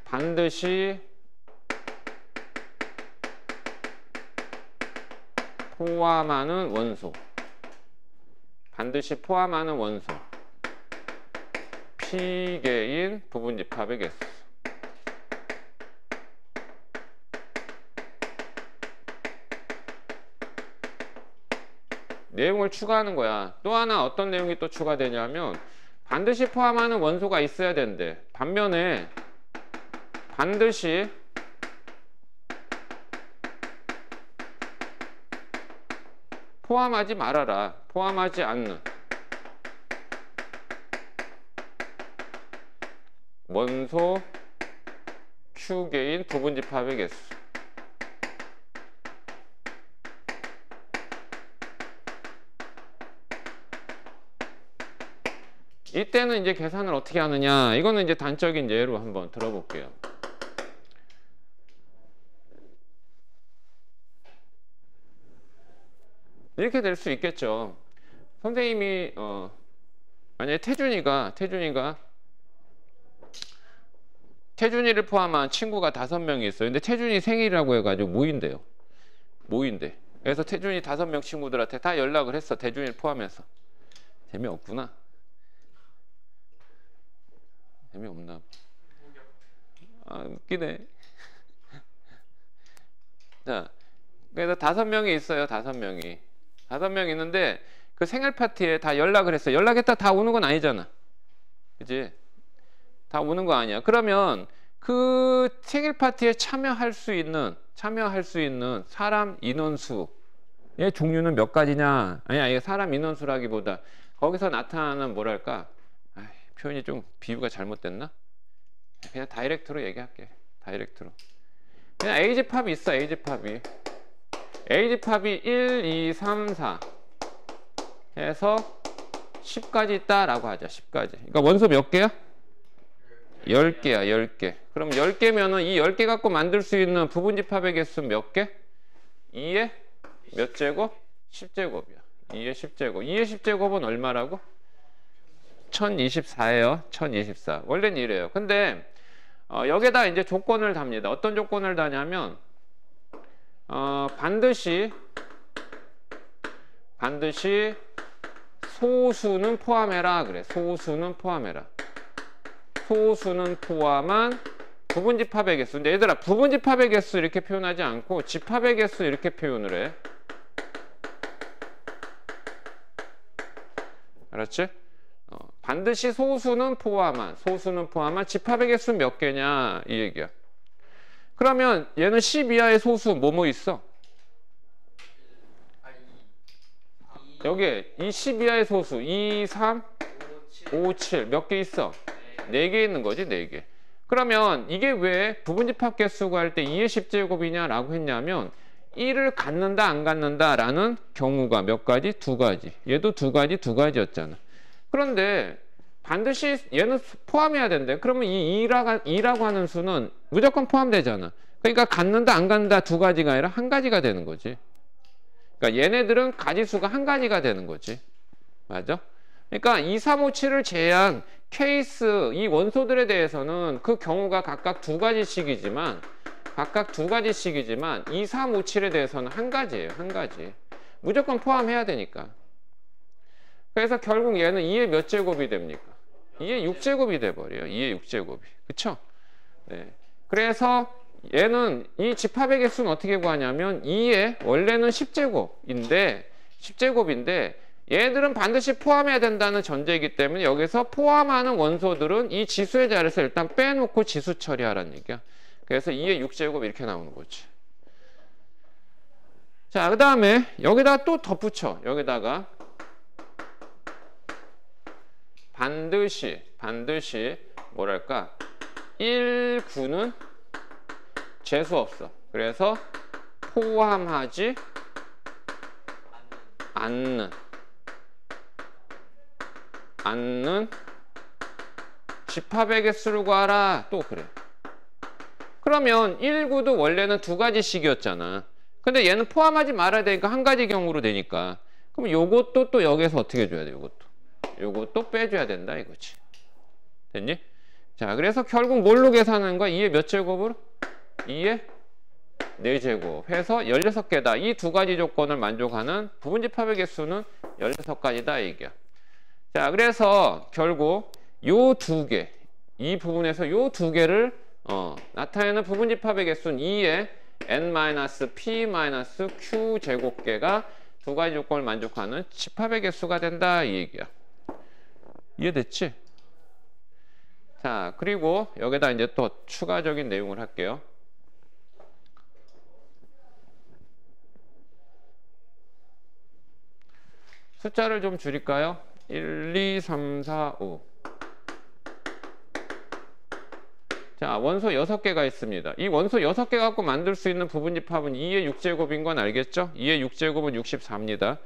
반드시 포함하는 원소. 반드시 포함하는 원소. P개인 부분집합의 개수. 내용을 추가하는 거야. 또 하나 어떤 내용이 또 추가되냐면 반드시 포함하는 원소가 있어야 된대. 반면에 반드시 포함하지 말아라. 포함하지 않는 원소 Q개인 부분집합의 개수. 이때는 이제 계산을 어떻게 하느냐. 이거는 이제 단적인 예로 한번 들어볼게요. 이렇게 될 수 있겠죠. 선생님이 만약에 태준이를 포함한 친구가 5명이 있어요. 근데 태준이 생일이라고 해가지고 모인대. 그래서 태준이 5명 친구들한테 다 연락을 했어. 태준이를 포함해서. 재미없구나. 재미없나? 아, 웃기네. 자, 그래서 5명이 있어요. 5명이. 5명 있는데 그 생일 파티에 다 연락을 했어. 연락했다 다 오는 건 아니잖아. 그치? 다 오는 거 아니야. 그러면 그 생일 파티에 참여할 수 있는 사람 인원수의 종류는 몇 가지냐? 아니, 사람 인원수라기보다 거기서 나타나는 뭐랄까? 표현이 좀 비유가 잘못됐나? 그냥 다이렉트로 얘기할게. 다이렉트로. 그냥 A집합이 있어. A집합이 1, 2, 3, 4 해서 10까지 있다라고 하자. 10까지. 그러니까 원소 몇 개야? 10개야. 10개. 그럼 10개면은 이 10개 갖고 만들 수 있는 부분집합의 개수 몇 개? 2의 몇 제곱? 10제곱이야. 2의 10제곱. 2의 10제곱은 얼마라고? 1024예요. 1024. 원래는 이래요. 근데 여기다 이제 조건을 답니다. 어떤 조건을 다냐면 반드시 소수는 포함해라 그래. 소수는 포함해라. 소수는 포함한 부분집합의 개수. 근데 얘들아, 부분집합의 개수 이렇게 표현하지 않고 집합의 개수 이렇게 표현을 해. 알았지? 반드시 소수는 포함한 집합의 개수 몇 개냐 이 얘기야. 그러면 얘는 10 이하의 소수 뭐뭐 있어? 여기 이 10 이하의 소수 2, 3, 5, 7 몇 개 있어? 4개 있는 거지. 4개. 그러면 이게 왜 부분집합 개수가 할 때 2의 10제곱이냐 라고 했냐면 1을 갖는다 안 갖는다 라는 경우가 몇 가지? 2가지. 얘도 2가지였잖아. 그런데 반드시 얘는 포함해야 된대. 그러면 이 2라고 하는 수는 무조건 포함되잖아. 그러니까 갖는다 안 갖는다 2가지가 아니라 1가지가 되는 거지. 그러니까 얘네들은 가지수가 1가지가 되는 거지. 맞아? 그러니까 2, 3, 5, 7을 제외한 케이스 이 원소들에 대해서는 그 경우가 각각 2가지씩이지만 2, 3, 5, 7에 대해서는 1가지예요. 1가지. 무조건 포함해야 되니까. 그래서 결국 얘는 2의 몇 제곱이 됩니까? 2의 6제곱이 돼버려요. 2의 6제곱이. 그쵸? 네. 그래서 얘는 이 집합의 개수는 어떻게 구하냐면 2의 원래는 10제곱인데 얘들은 반드시 포함해야 된다는 전제이기 때문에 여기서 포함하는 원소들은 이 지수의 자리에서 일단 빼놓고 지수 처리하라는 얘기야. 그래서 2의 6제곱 이렇게 나오는 거지. 자, 그 다음에 여기다가 또 덧붙여. 여기다가 반드시 뭐랄까 1구는 재수 없어. 그래서 포함하지 않는 집합의 개수를 구하라. 또 그래. 그러면 1구도 원래는 2가지씩이었잖아. 근데 얘는 포함하지 말아야 되니까 한 가지 경우로 되니까. 그럼 요것도 또 여기서 어떻게 해줘야 돼? 요것도 빼줘야 된다 이거지. 됐니? 자, 그래서 결국 뭘로 계산하는 거야? 2의 몇 제곱으로? 2의 4제곱 해서 16개다. 이 두 가지 조건을 만족하는 부분집합의 개수는 16가지다 이게. 자, 그래서 결국 요 두 개, 이 부분에서 요 두 개를 나타내는 부분집합의 개수는 2의 n-p-q 제곱계가 두 가지 조건을 만족하는 집합의 개수가 된다 이 얘기야. 이해됐지? 자, 그리고 여기다 이제 또 추가적인 내용을 할게요. 숫자를 좀 줄일까요? 1, 2, 3, 4, 5. 자, 원소 6개가 있습니다. 이 원소 6개 갖고 만들 수 있는 부분집합은 2의 6제곱인 건 알겠죠? 2의 6제곱은 64입니다.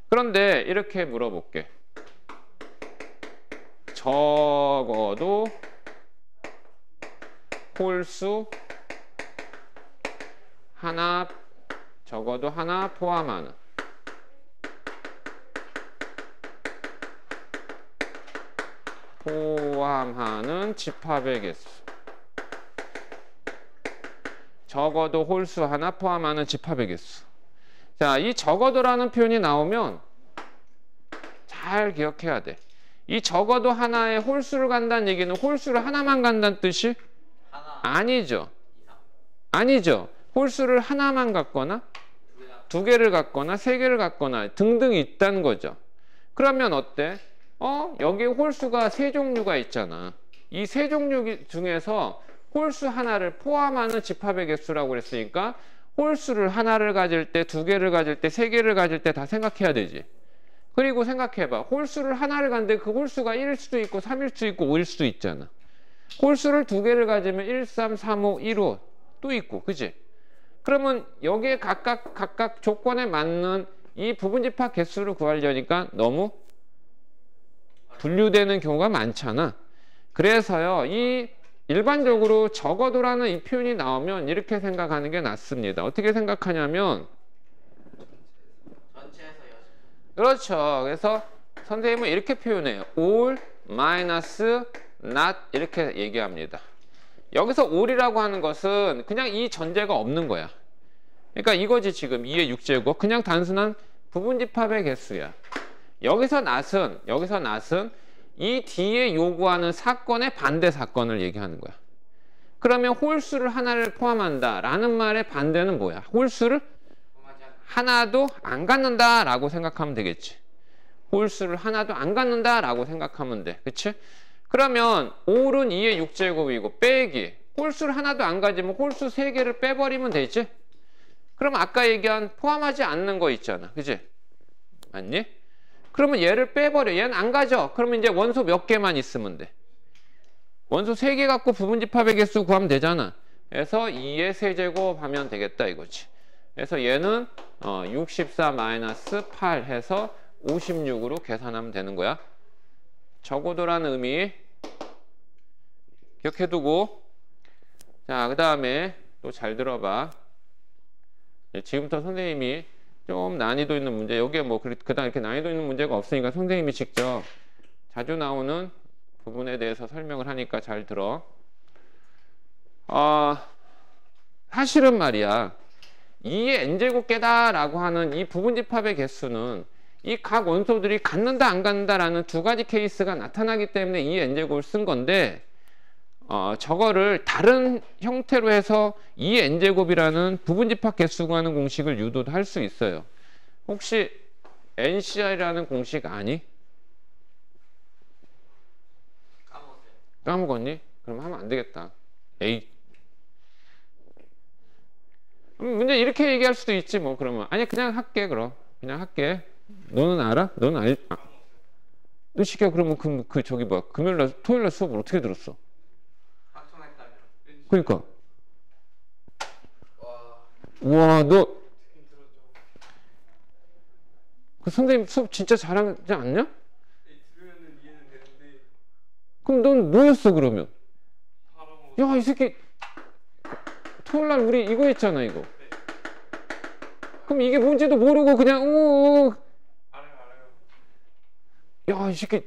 그런데 이렇게 물어볼게. 적어도 홀수 하나, 적어도 하나 포함하는 집합의 개수. 적어도 홀수 하나 포함하는 집합의 개수. 자, 이 적어도라는 표현이 나오면 잘 기억해야 돼. 이 적어도 하나의 홀수를 간다는 얘기는 홀수를 하나만 간다는 뜻이? 아니죠. 아니죠. 홀수를 하나만 갖거나 두 개를 갖거나 세 개를 갖거나 등등 있다는 거죠. 그러면 어때? 여기 홀수가 세 종류가 있잖아. 이 세 종류 중에서 홀수 하나를 포함하는 집합의 개수라고 그랬으니까 홀수를 하나를 가질 때, 두 개를 가질 때, 세 개를 가질 때 다 생각해야 되지. 그리고 생각해봐. 홀수를 하나를 갖는데 그 홀수가 1일 수도 있고 3일 수도 있고 5일 수도 있잖아. 홀수를 두 개를 가지면 1, 3, 3, 5, 1, 5 또 있고, 그지? 그러면 여기에 각각 조건에 맞는 이 부분집합 개수를 구하려니까 너무 분류되는 경우가 많잖아. 그래서요, 이 일반적으로 적어도라는 이 표현이 나오면 이렇게 생각하는 게 낫습니다. 어떻게 생각하냐면, 그렇죠. 그래서 선생님은 이렇게 표현해요. all minus not 이렇게 얘기합니다. 여기서 all이라고 하는 것은 그냥 이 전제가 없는 거야. 그러니까 이거지 지금 2의 6제곱. 그냥 단순한 부분집합의 개수야. 여기서 not은 이 뒤에 요구하는 사건의 반대 사건을 얘기하는 거야. 그러면 홀수를 하나를 포함한다 라는 말의 반대는 뭐야? 홀수를 하나도 안 갖는다 라고 생각하면 되겠지. 홀수를 하나도 안 갖는다 라고 생각하면 돼. 그치? 그러면 5는 2의 6제곱이고 빼기 홀수를 하나도 안 가지면 홀수 3개를 빼버리면 되지? 그럼 아까 얘기한 포함하지 않는 거 있잖아. 그치? 맞니? 그러면 얘를 빼버려. 얘는 안 가져. 그러면 이제 원소 몇 개만 있으면 돼. 원소 3개 갖고 부분집합의 개수 구하면 되잖아. 그래서 2의 세제곱 하면 되겠다 이거지. 그래서 얘는 64-8 해서 56으로 계산하면 되는 거야. 적어도라는 의미 기억해두고, 자, 그 다음에 또 잘 들어봐. 지금부터 선생님이 좀 난이도 있는 문제, 여기에 뭐 그다음 이렇게 난이도 있는 문제가 없으니까 선생님이 직접 자주 나오는 부분에 대해서 설명을 하니까 잘 들어. 사실은 말이야, 2의 n제곱계다 라고 하는 이 부분집합의 개수는 이 각 원소들이 갖는다 안 갖는다라는 두 가지 케이스가 나타나기 때문에 2의 n제곱을 쓴 건데, 저거를 다른 형태로 해서 2의 n제곱이라는 부분집합 개수 구하는 공식을 유도도 할 수 있어요. 혹시 NCR이라는 공식 아니? 까먹었니? 그럼 하면 안 되겠다. 에이. 문제 이렇게 얘기할 수도 있지 뭐. 그러면 아니 그냥 할게. 그럼 그냥 할게. 너는 알아? 너는 너 시켜. 그러면 그 저기 뭐야, 금요일날 토요일날 수업을 어떻게 들었어? 그러니까. 와, 너 그 선생님 수업 진짜 잘하지 않냐? 들으면 이해는 되는데. 그럼 넌 뭐였어 그러면? 야, 이 새끼 토요일날 우리 이거 했잖아 이거. 그럼 이게 뭔지도 모르고 그냥 알아요. 야, 이 새끼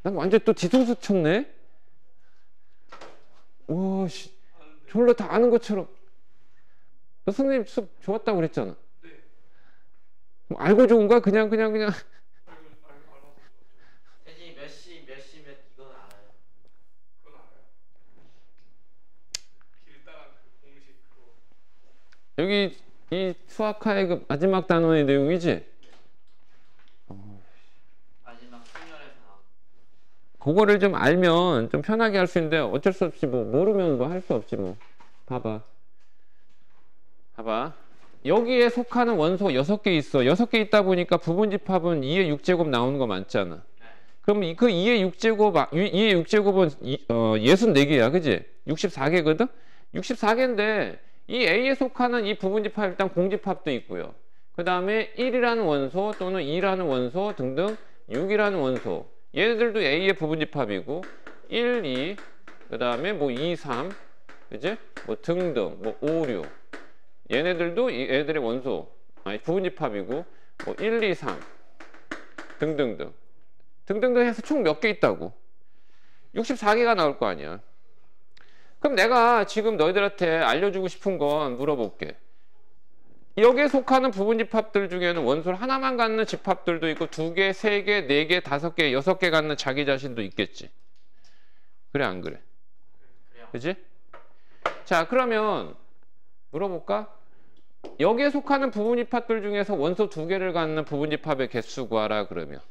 난 완전 또 뒤통수 쳤네. 와, 씨, 졸라 다 아는 것처럼. 너 선생님 수업 좋았다고 그랬잖아. 네. 뭐 알고 좋은가? 그냥. 알아서. 대진이 몇 이건 알아요. 그건 알아요. 길다란 그 공식 그거. 여기 이 수학화의 그 마지막 단원의 내용이지? 마지막 수열에서 나온. 그거를 좀 알면 좀 편하게 할 수 있는데 어쩔 수 없이 뭐 모르면 뭐 할 수 없지 뭐. 봐봐. 여기에 속하는 원소 6개 있어. 6개 있다 보니까 부분집합은 2의 6제곱 나오는 거 맞잖아. 그럼 그 2의 6제곱은 64개야. 그지? 64개거든? 64개인데 이 A에 속하는 이 부분집합 일단 공집합도 있고요. 그 다음에 1이라는 원소 또는 2라는 원소 등등 6이라는 원소. 얘네들도 A의 부분집합이고 1, 2, 그 다음에 뭐 2, 3, 그지? 뭐 등등, 뭐 5, 6. 얘네들도 얘들의 원소, 아니 부분집합이고 뭐 1, 2, 3 등등등 해서 총 몇 개 있다고? 64개가 나올 거 아니야. 그럼 내가 지금 너희들한테 알려주고 싶은 건 물어볼게. 여기에 속하는 부분집합들 중에는 원소를 하나만 갖는 집합들도 있고 2개, 3개, 4개, 5개, 6개 갖는 자기 자신도 있겠지. 그래 안 그래? 그지? 자, 그러면 물어볼까? 여기에 속하는 부분집합들 중에서 원소 2개를 갖는 부분집합의 개수 구하라 그러면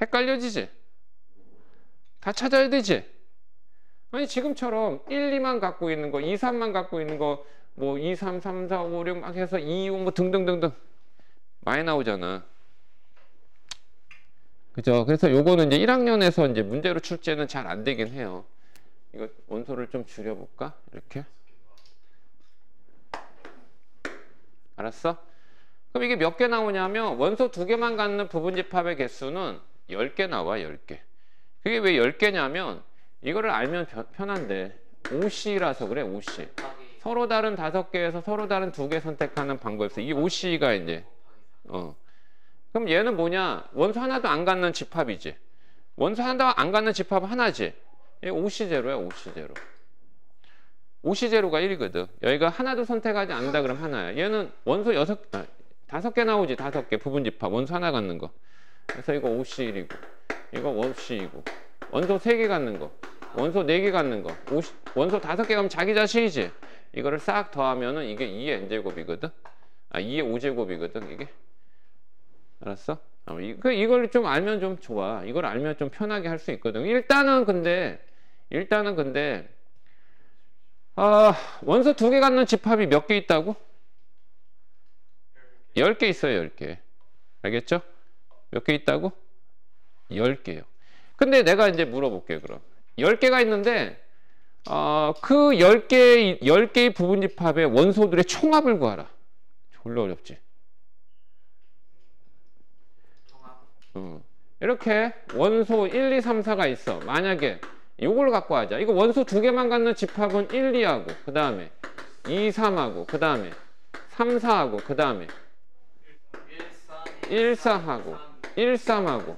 헷갈려지지? 다 찾아야 되지? 아니 지금처럼 1, 2만 갖고 있는 거, 2, 3만 갖고 있는 거, 뭐 2, 3, 3, 4, 5, 6 막 해서 2, 5 뭐 등등등등 많이 나오잖아. 그죠? 그래서 요거는 이제 1학년에서 이제 문제로 출제는 잘 안 되긴 해요. 이거 원소를 좀 줄여볼까? 이렇게. 알았어? 그럼 이게 몇 개 나오냐면 원소 2개만 갖는 부분집합의 개수는 10개 나와. 10개. 그게 왜 10개냐면 이거를 알면 편한데 OC라서 그래. OC. 서로 다른 5개에서 서로 다른 2개 선택하는 방법에서 이 OC가 이제 그럼 얘는 뭐냐? 원소 하나도 안 갖는 집합이지. 원소 하나도 안 갖는 집합은 하나지. 얘 OC0야. OC0. OC0가 1이거든. 여기가 하나도 선택하지 않는다 그러면 하나야. 얘는 원소 5개 나오지. 5개 부분집합. 원소 하나 갖는 거. 그래서 이거 OC1이고 이거 OC2고 원소 3개 갖는 거. 원소 4개 갖는 거. 원소 5개 가면 자기 자신이지. 이거를 싹 더하면은 이게 2의 n제곱이거든. 2의 5제곱이거든 이게. 알았어? 이걸 좀 알면 좀 좋아. 이걸 알면 좀 편하게 할 수 있거든. 일단은 근데 원소 2개 갖는 집합이 몇 개 있다고? 10개 있어요. 10개. 알겠죠? 몇 개 있다고? 10개요. 근데 내가 이제 물어볼게요. 그럼 10개가 있는데 그 10개의 부분집합의 원소들의 총합을 구하라. 졸라 어렵지? 이렇게 원소 1, 2, 3, 4가 있어. 만약에 이걸 갖고 하자. 이거 원소 2개만 갖는 집합은 1, 2하고 그 다음에 2, 3하고 그 다음에 3, 4하고 그 다음에 1, 4하고 1, 3하고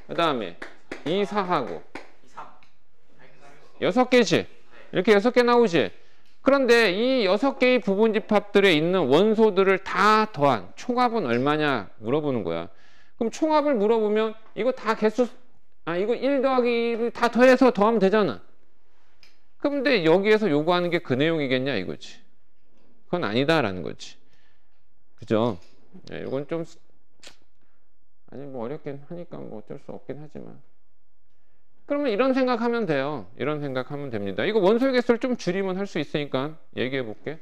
그 다음에 2, 4하고 6개지. 이렇게 6개 나오지. 그런데 이 6개의 부분집합들에 있는 원소들을 다 더한 총합은 얼마냐 물어보는 거야. 그럼 총합을 물어보면 이거 다 개수 이거 1 더하기 1을 다 더해서 더하면 되잖아. 근데 여기에서 요구하는 게 그 내용이겠냐 이거지. 그건 아니다라는 거지. 그죠? 네, 이건 좀 뭐 어렵긴 하니까 뭐 어쩔 수 없긴 하지만 그러면 이런 생각하면 돼요. 이런 생각하면 됩니다. 이거 원소의 개수를 좀 줄이면 할 수 있으니까 얘기해 볼게.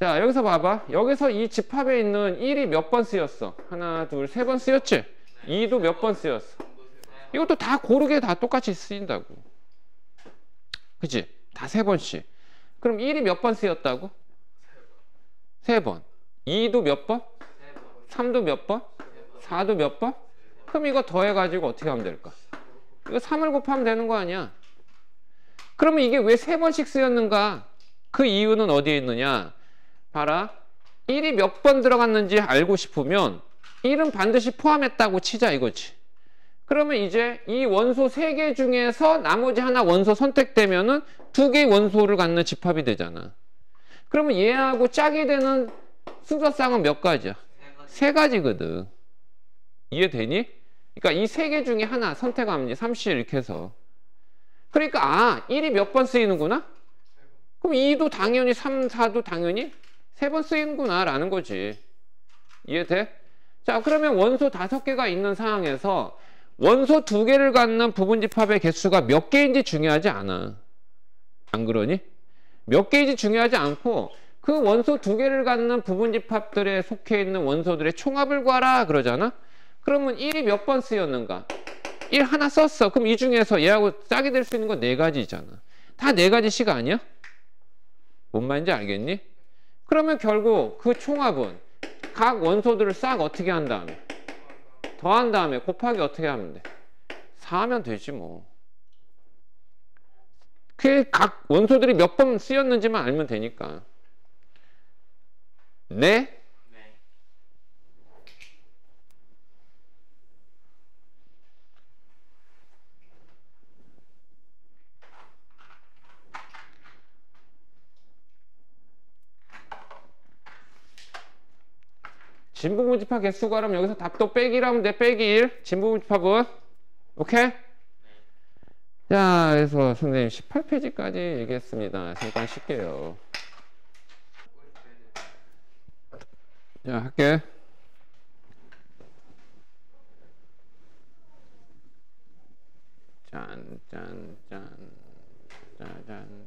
자, 여기서 봐봐. 여기서 이 집합에 있는 1이 몇 번 쓰였어? 하나, 둘, 3번 쓰였지? 2도 몇 번 쓰였어? 이것도 다 고르게 다 똑같이 쓰인다고. 그치? 다 3번씩. 그럼 1이 몇 번 쓰였다고? 3번. 2도 몇 번? 3도 몇 번? 4도 몇 번? 그럼 이거 더해가지고 어떻게 하면 될까? 이거 3을 곱하면 되는 거 아니야? 그러면 이게 왜 3번씩 쓰였는가? 그 이유는 어디에 있느냐? 봐라. 1이 몇 번 들어갔는지 알고 싶으면 1은 반드시 포함했다고 치자 이거지. 그러면 이제 이 원소 3개 중에서 나머지 하나 원소 선택되면은 2개의 원소를 갖는 집합이 되잖아. 그러면 얘하고 짝이 되는 순서쌍은 몇 가지야? 3가지거든. 이해되니? 그러니까 이 3개 중에 하나 선택하면 이제 37 이렇게 해서. 그러니까 1이 몇 번 쓰이는구나? 그럼 2도 당연히 3, 4도 당연히 3번 쓰이는구나 라는 거지. 이해돼? 자, 그러면 원소 5개가 있는 상황에서 원소 2개를 갖는 부분집합의 개수가 몇 개인지 중요하지 않아. 안 그러니? 몇 개인지 중요하지 않고 그 원소 2개를 갖는 부분집합들에 속해 있는 원소들의 총합을 구하라 그러잖아? 그러면 1이 몇 번 쓰였는가? 1 하나 썼어. 그럼 이 중에서 얘하고 짝이 될 수 있는 건 4가지잖아. 다 4가지씩 아니야? 뭔 말인지 알겠니? 그러면 결국 그 총합은 각 원소들을 싹 어떻게 한 다음에 더한 다음에 곱하기 어떻게 하면 돼? 4하면 되지 뭐. 그 각 원소들이 몇 번 쓰였는지만 알면 되니까. 네? 진부분집합 개수 구하려면 여기서 답도 빼기라면 돼. 빼기 1. 진부분집합은. 오케이? 자, 그래서 선생님 18페이지까지 얘기했습니다. 잠깐 쉴게요. 자, 할게. 짠, 짠, 짠. 짠, 짠.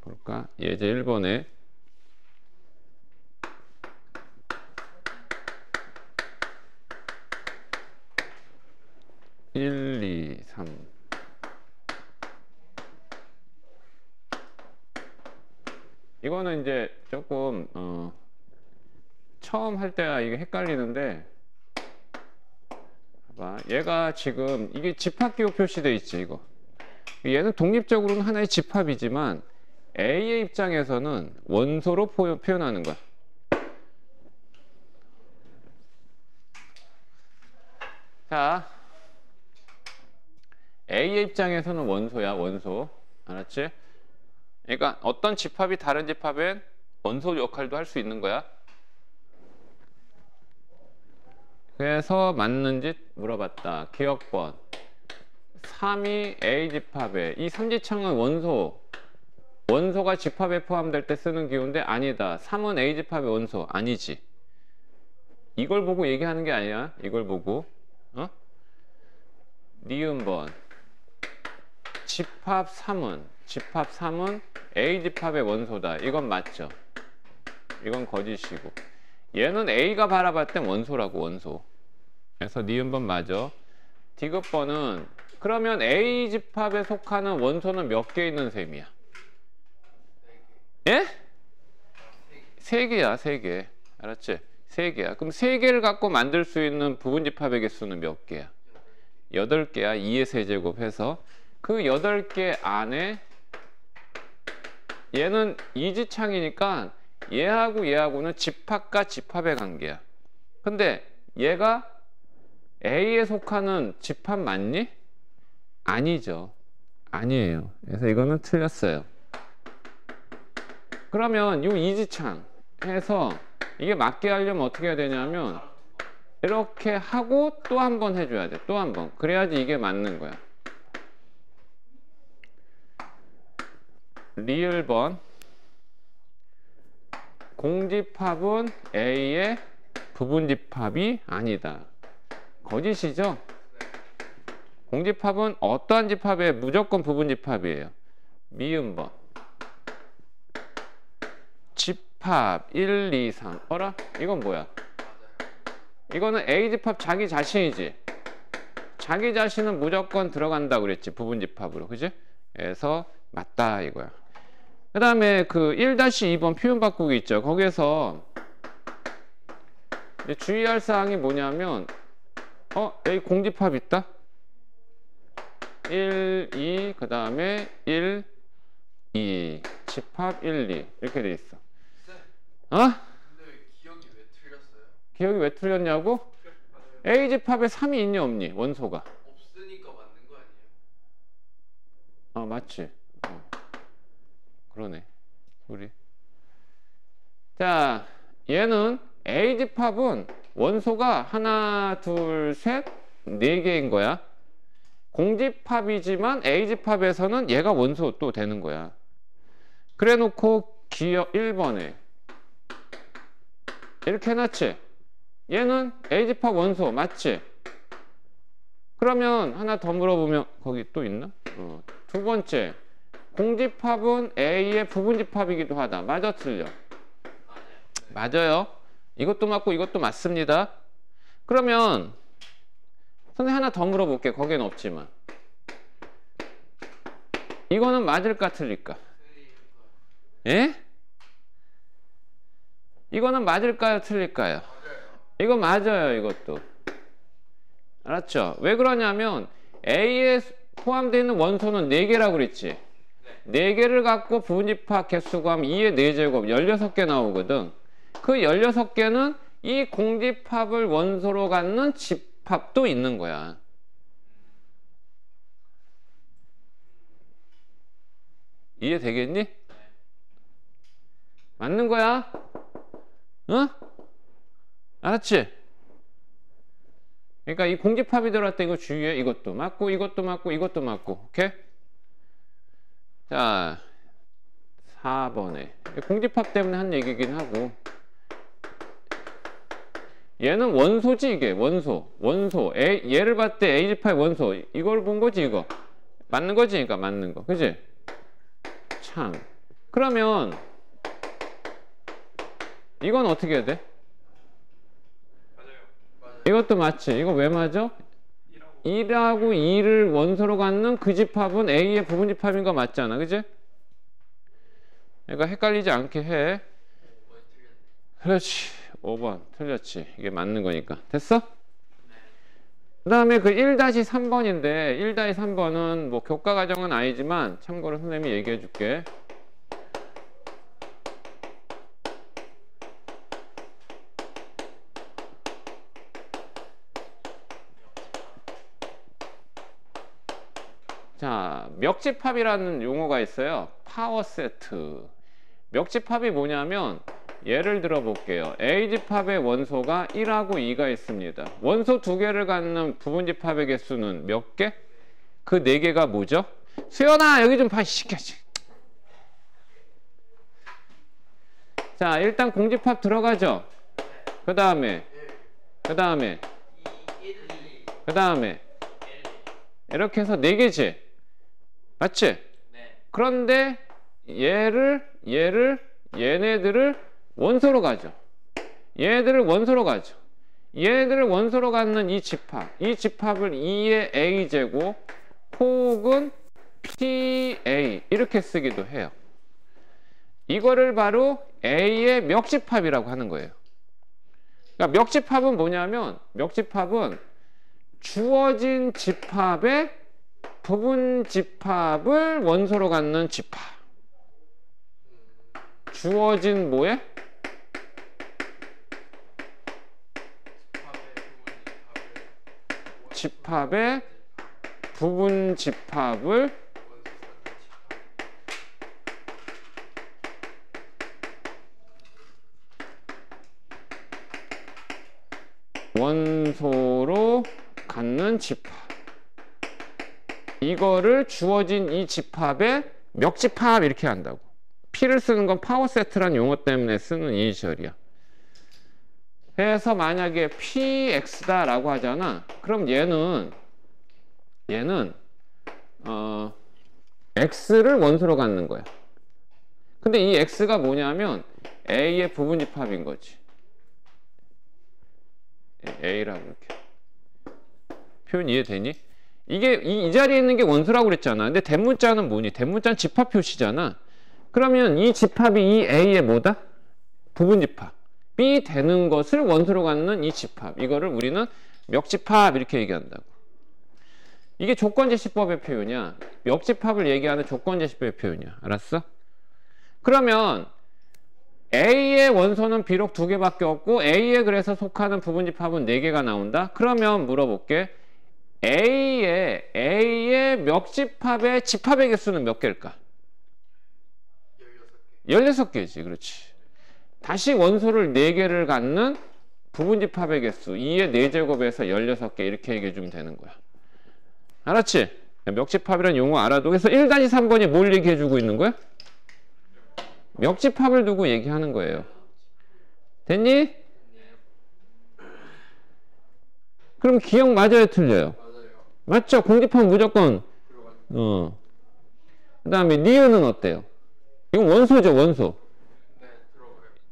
볼까? 예제 1번에 1, 2, 3 이거는 이제 조금 처음 할 때야 이게 헷갈리는데 봐봐. 얘가 지금 이게 집합기호 표시돼 있지 이거. 얘는 독립적으로는 하나의 집합이지만 A의 입장에서는 원소로 표현하는 거야. 자, A의 입장에서는 원소야, 원소. 알았지? 그러니까 어떤 집합이 다른 집합엔 원소 역할도 할 수 있는 거야. 그래서 맞는지 물어봤다. 기억번. 3이 A 집합에 이 삼지창은 원소가 집합에 포함될 때 쓰는 기호인데 아니다. 3은 A 집합의 원소 아니지. 이걸 보고 얘기하는 게 아니야. 이걸 보고 니은번 집합 3은 A 집합의 원소다. 이건 맞죠. 이건 거짓이고 얘는 A가 바라봤을 땐 원소라고 원소. 그래서 니은번 맞아. 디귿번은 그러면 A 집합에 속하는 원소는 몇 개 있는 셈이야? 예? 3개야, 3개. 알았지? 3개야. 그럼 3개를 갖고 만들 수 있는 부분집합의 개수는 몇 개야? 8개야. 2의 세제곱 해서 그 8개 안에 얘는 이지창이니까 얘하고는 집합과 집합의 관계야. 근데 얘가 A에 속하는 집합 맞니? 아니죠. 아니에요. 그래서 이거는 틀렸어요. 그러면 이 이지창 해서 이게 맞게 하려면 어떻게 해야 되냐면 이렇게 하고 또 한 번 해줘야 돼. 또 한 번. 그래야지 이게 맞는 거야. 리을번 공집합은 A의 부분집합이 아니다. 거짓이죠? 공집합은 어떠한 집합의 무조건 부분집합이에요. 미음번 집합 1, 2, 3 어라? 이건 뭐야? 이거는 A 집합 자기 자신이지. 자기 자신은 무조건 들어간다고 그랬지. 부분집합으로. 그지? 그래서 맞다 이거야. 그 다음에 그 1-2번 표현 바꾸기 있죠. 거기에서 주의할 사항이 뭐냐면 여기 공집합 있다. 1, 2, 그 다음에 1, 2, 집합 1, 2 이렇게 돼 있어. 근데 왜 기억이 왜 틀렸어요? 기억이 왜 틀렸냐고? A 집합에 3이 있니 없니? 원소가. 없으니까 맞는 거 아니에요? 맞지. 그러네. 우리. 자, 얘는 A 집합은 원소가 하나, 둘, 셋, 네 개인 거야. 공집합이지만 A 집합에서는 얘가 원소 또 되는 거야. 그래 놓고 기억 1번에 이렇게 해놨지. 얘는 A 집합 원소 맞지? 그러면 하나 더 물어보면 거기 또 있나? 두 번째, 공집합은 A의 부분집합이기도 하다. 맞아 틀려? 맞아요. 이것도 맞고 이것도 맞습니다. 그러면 선생님 하나 더 물어볼게. 거기엔 없지만 이거는 맞을까 틀릴까? 예? 이거는 맞을까요 틀릴까요? 이거 맞아요. 이것도. 알았죠? 왜 그러냐면 A에 포함되어 있는 원소는 4개라고 그랬지. 4개를 갖고 부분집합 개수 구하면 2의 4제곱 16개 나오거든. 그 16개는 이 공집합을 원소로 갖는 집합도 있는 거야. 이해되겠니? 맞는 거야? 응? 알았지? 그러니까 이 공집합이 들어갈 때 이거 주의해. 이것도 맞고 이것도 맞고 이것도 맞고. 오케이? 자, 4번에 공집합 때문에 한 얘기긴 하고, 얘는 원소지. 이게 원소 얘를 봤을 때 A집합의 원소 이걸 본 거지. 이거 맞는 거지. 그러니까 맞는 거 그지? 참, 그러면 이건 어떻게 해야 돼? 맞아요. 이것도 맞지. 이거 왜 맞아? 1하고 2를 원소로 갖는 그 집합은 A의 부분집합인 거 맞잖아. 그지? 그러니까 헷갈리지 않게 해. 그렇지. 5번 틀렸지. 이게 맞는 거니까. 됐어? 그 다음에 그 1-3번인데 1-3번은 뭐 교과 과정은 아니지만 참고로 선생님이 얘기해 줄게. 자, 멱집합이라는 용어가 있어요. 파워 세트. 멱집합이 뭐냐면 예를 들어 볼게요. A집합의 원소가 1하고 2가 있습니다. 원소 2개를 갖는 부분집합의 개수는 몇 개? 그 4개가 뭐죠? 수연아 여기 좀 봐. 시켜지. 자, 일단 공집합 들어가죠. 그 다음에 이렇게 해서 4개지. 맞지? 그런데 얘네들을 원소로 가죠. 얘네들을 원소로 갖는 이 집합을 2의 A제곱 혹은 PA 이렇게 쓰기도 해요. 이거를 바로 A의 멱집합이라고 하는 거예요. 그러니까 멱집합은 뭐냐면 멱집합은 주어진 집합의 부분 집합을 원소로 갖는 집합. 주어진 뭐에? 집합의 부분 집합을 원소로 갖는 집합. 이거를 주어진 이 집합의 멱집합 이렇게 한다고. P를 쓰는 건 파워 세트라는 용어 때문에 쓰는 이니셜이야. 그래서 만약에 PX다라고 하잖아. 그럼 얘는 X를 원소로 갖는 거야. 근데 이 X가 뭐냐면 A의 부분집합인 거지. A라고 이렇게. 표현 이해되니? 이게 이 자리에 있는 게 원소라고 그랬잖아. 근데 대문자는 뭐니? 대문자는 집합 표시잖아. 그러면 이 집합이 이 A의 뭐다? 부분집합. B 되는 것을 원소로 갖는 이 집합. 이거를 우리는 멱집합 이렇게 얘기한다고. 이게 조건제시법의 표현이야. 멱집합을 얘기하는 조건제시법의 표현이야. 알았어? 그러면 A의 원소는 비록 2개밖에 없고 A에 그래서 속하는 부분집합은 4개가 나온다. 그러면 물어볼게. A의 멱집합의 집합의 개수는 몇 개일까? 16개지. 그렇지. 다시 원소를 4개를 갖는 부분집합의 개수 2의 4제곱에서 16개 이렇게 얘기해 주면 되는 거야. 알았지? 멱집합이라는 용어 알아도. 그래서 1-3번이 뭘 얘기해 주고 있는 거야? 멱집합을 두고 얘기하는 거예요. 됐니? 그럼 기억 맞아요, 틀려요? 맞죠? 공집합 무조건. 그 다음에 니은은 어때요? 이건 원소죠, 원소.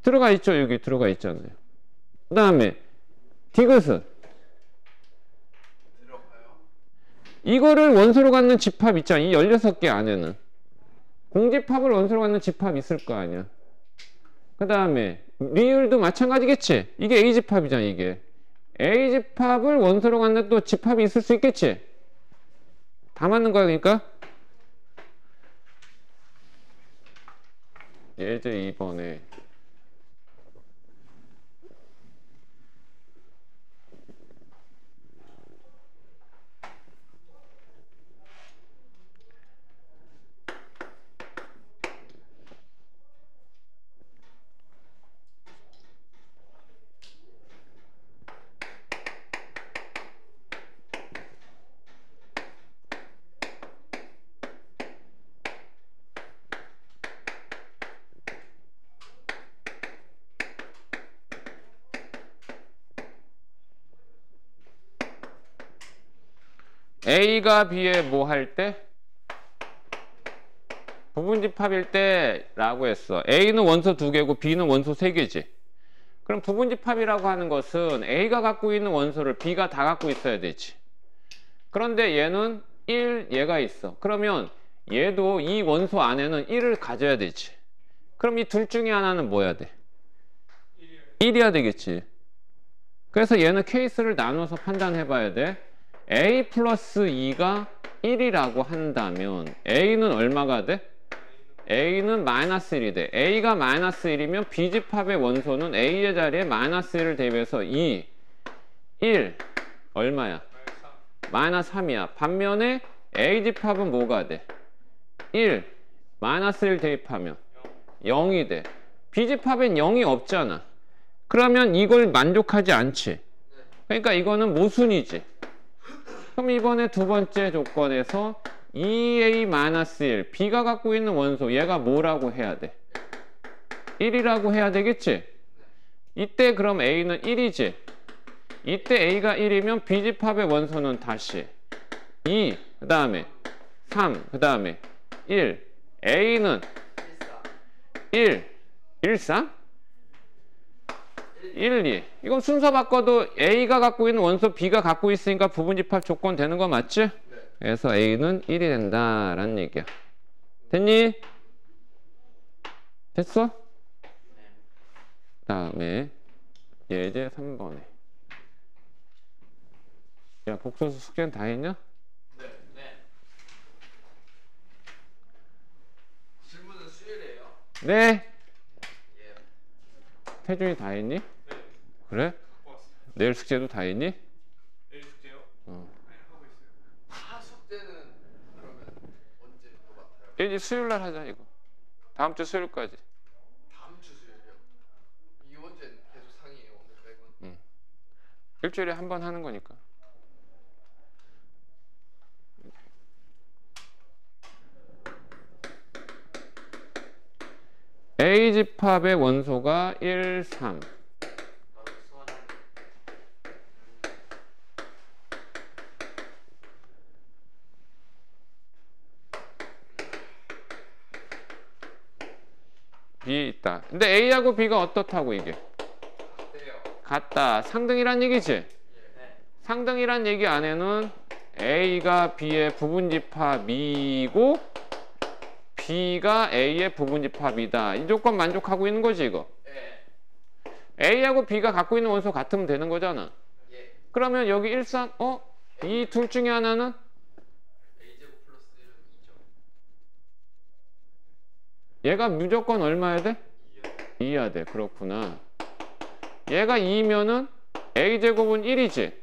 들어가 있죠, 여기 들어가 있잖아요. 그 다음에 디귿은 이거를 원소로 갖는 집합 있잖아. 이 16개 안에는 공집합을 원소로 갖는 집합 있을 거 아니야. 그 다음에 리을도 마찬가지겠지. 이게 A집합이잖아. 이게 A집합을 원소로 갖는 또 집합이 있을 수 있겠지. 다 맞는 거야. 그러니까 예제 2번에 A가 B에 뭐 할 때? 부분집합일 때 라고 했어. A는 원소 2개고 B는 원소 3개지. 그럼 부분집합이라고 하는 것은 A가 갖고 있는 원소를 B가 다 갖고 있어야 되지. 그런데 얘는 1, 얘가 있어. 그러면 얘도 이 원소 안에는 1을 가져야 되지. 그럼 이 둘 중에 하나는 뭐야 돼? 1이야 되겠지. 그래서 얘는 케이스를 나눠서 판단해 봐야 돼. A 플러스 2가 1이라고 한다면 A는 얼마가 돼? A는 마이너스 1이 돼. A가 마이너스 1이면 B집합의 원소는 A의 자리에 마이너스 1을 대입해서 2, 1 얼마야? 마이너스 3이야. 반면에 A집합은 뭐가 돼? 1, 마이너스 1 대입하면 0이 돼. B집합엔 0이 없잖아. 그러면 이걸 만족하지 않지. 그러니까 이거는 모순이지. 그럼 이번에 두 번째 조건에서 2A-1 B가 갖고 있는 원소 얘가 뭐라고 해야 돼? 1이라고 해야 되겠지? 이때 그럼 A는 1이지? 이때 A가 1이면 B집합의 원소는 다시 2, 그 다음에 3, 그 다음에 1 A는 1, 1, 3? 1, 2 이건 순서 바꿔도 A가 갖고 있는 원소 B가 갖고 있으니까 부분집합 조건 되는 거 맞지? 네. 그래서 A는 1이 된다라는 얘기야. 됐니? 됐어? 네. 다음에 예제 3번에 야 복소수 숙제는 다 했냐? 네. 네. 질문은 수요일이에요? 네. 예. 태준이 다 했니? 그래? 내일 숙제도 다 했니? 내일 숙제요? 네, 하고 있어요. 다 숙제는 그러면 언제 또 맡아요? 이제 수요일 날 하자 이거. 다음 주 수요일까지. 다음 주 수요일이요? 이번 주엔 계속 상이에요 오늘 빼고는? 일주일에 한 번 하는 거니까. A집합의 원소가 1, 3 B 있다. 근데 A하고 B가 어떻다고 이게? 같다. 상등이란 얘기지? 네. 상등이란 얘기 안에는 A가 B의 부분집합이고 B가 A의 부분집합이다. 이 조건 만족하고 있는 거지 이거? 네. A하고 B가 갖고 있는 원소 같으면 되는 거잖아. 예. 그러면 여기 일산 이 둘 중에 하나는 A제곱 플러스 1은 2죠. 얘가 무조건 얼마야 돼? 2야 돼. 그렇구나. 얘가 2면은 A제곱은 1이지. A는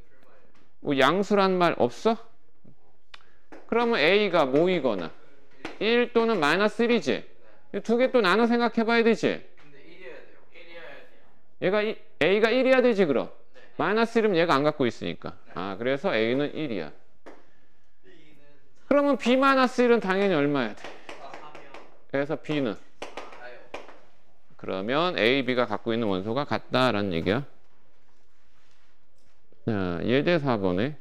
풀마예요. 뭐 양수란 말 없어? 그러면 A가 뭐이거나 1 또는 마이너스 1이지. 두 개 또 나눠 생각해 봐야 되지. 근데 1이어야 돼요. 1이어야 돼요. 얘가 A가 1이야 되지 그럼. 네. 마이너스 1이면 얘가 안 갖고 있으니까. 아 그래서 A는 1이야. B는 그러면 B 마이너스 1은 당연히 얼마야 돼? 4면 그래서 B는 4요. 그러면 A, B가 갖고 있는 원소가 같다라는 얘기야. 자, 예제 4번에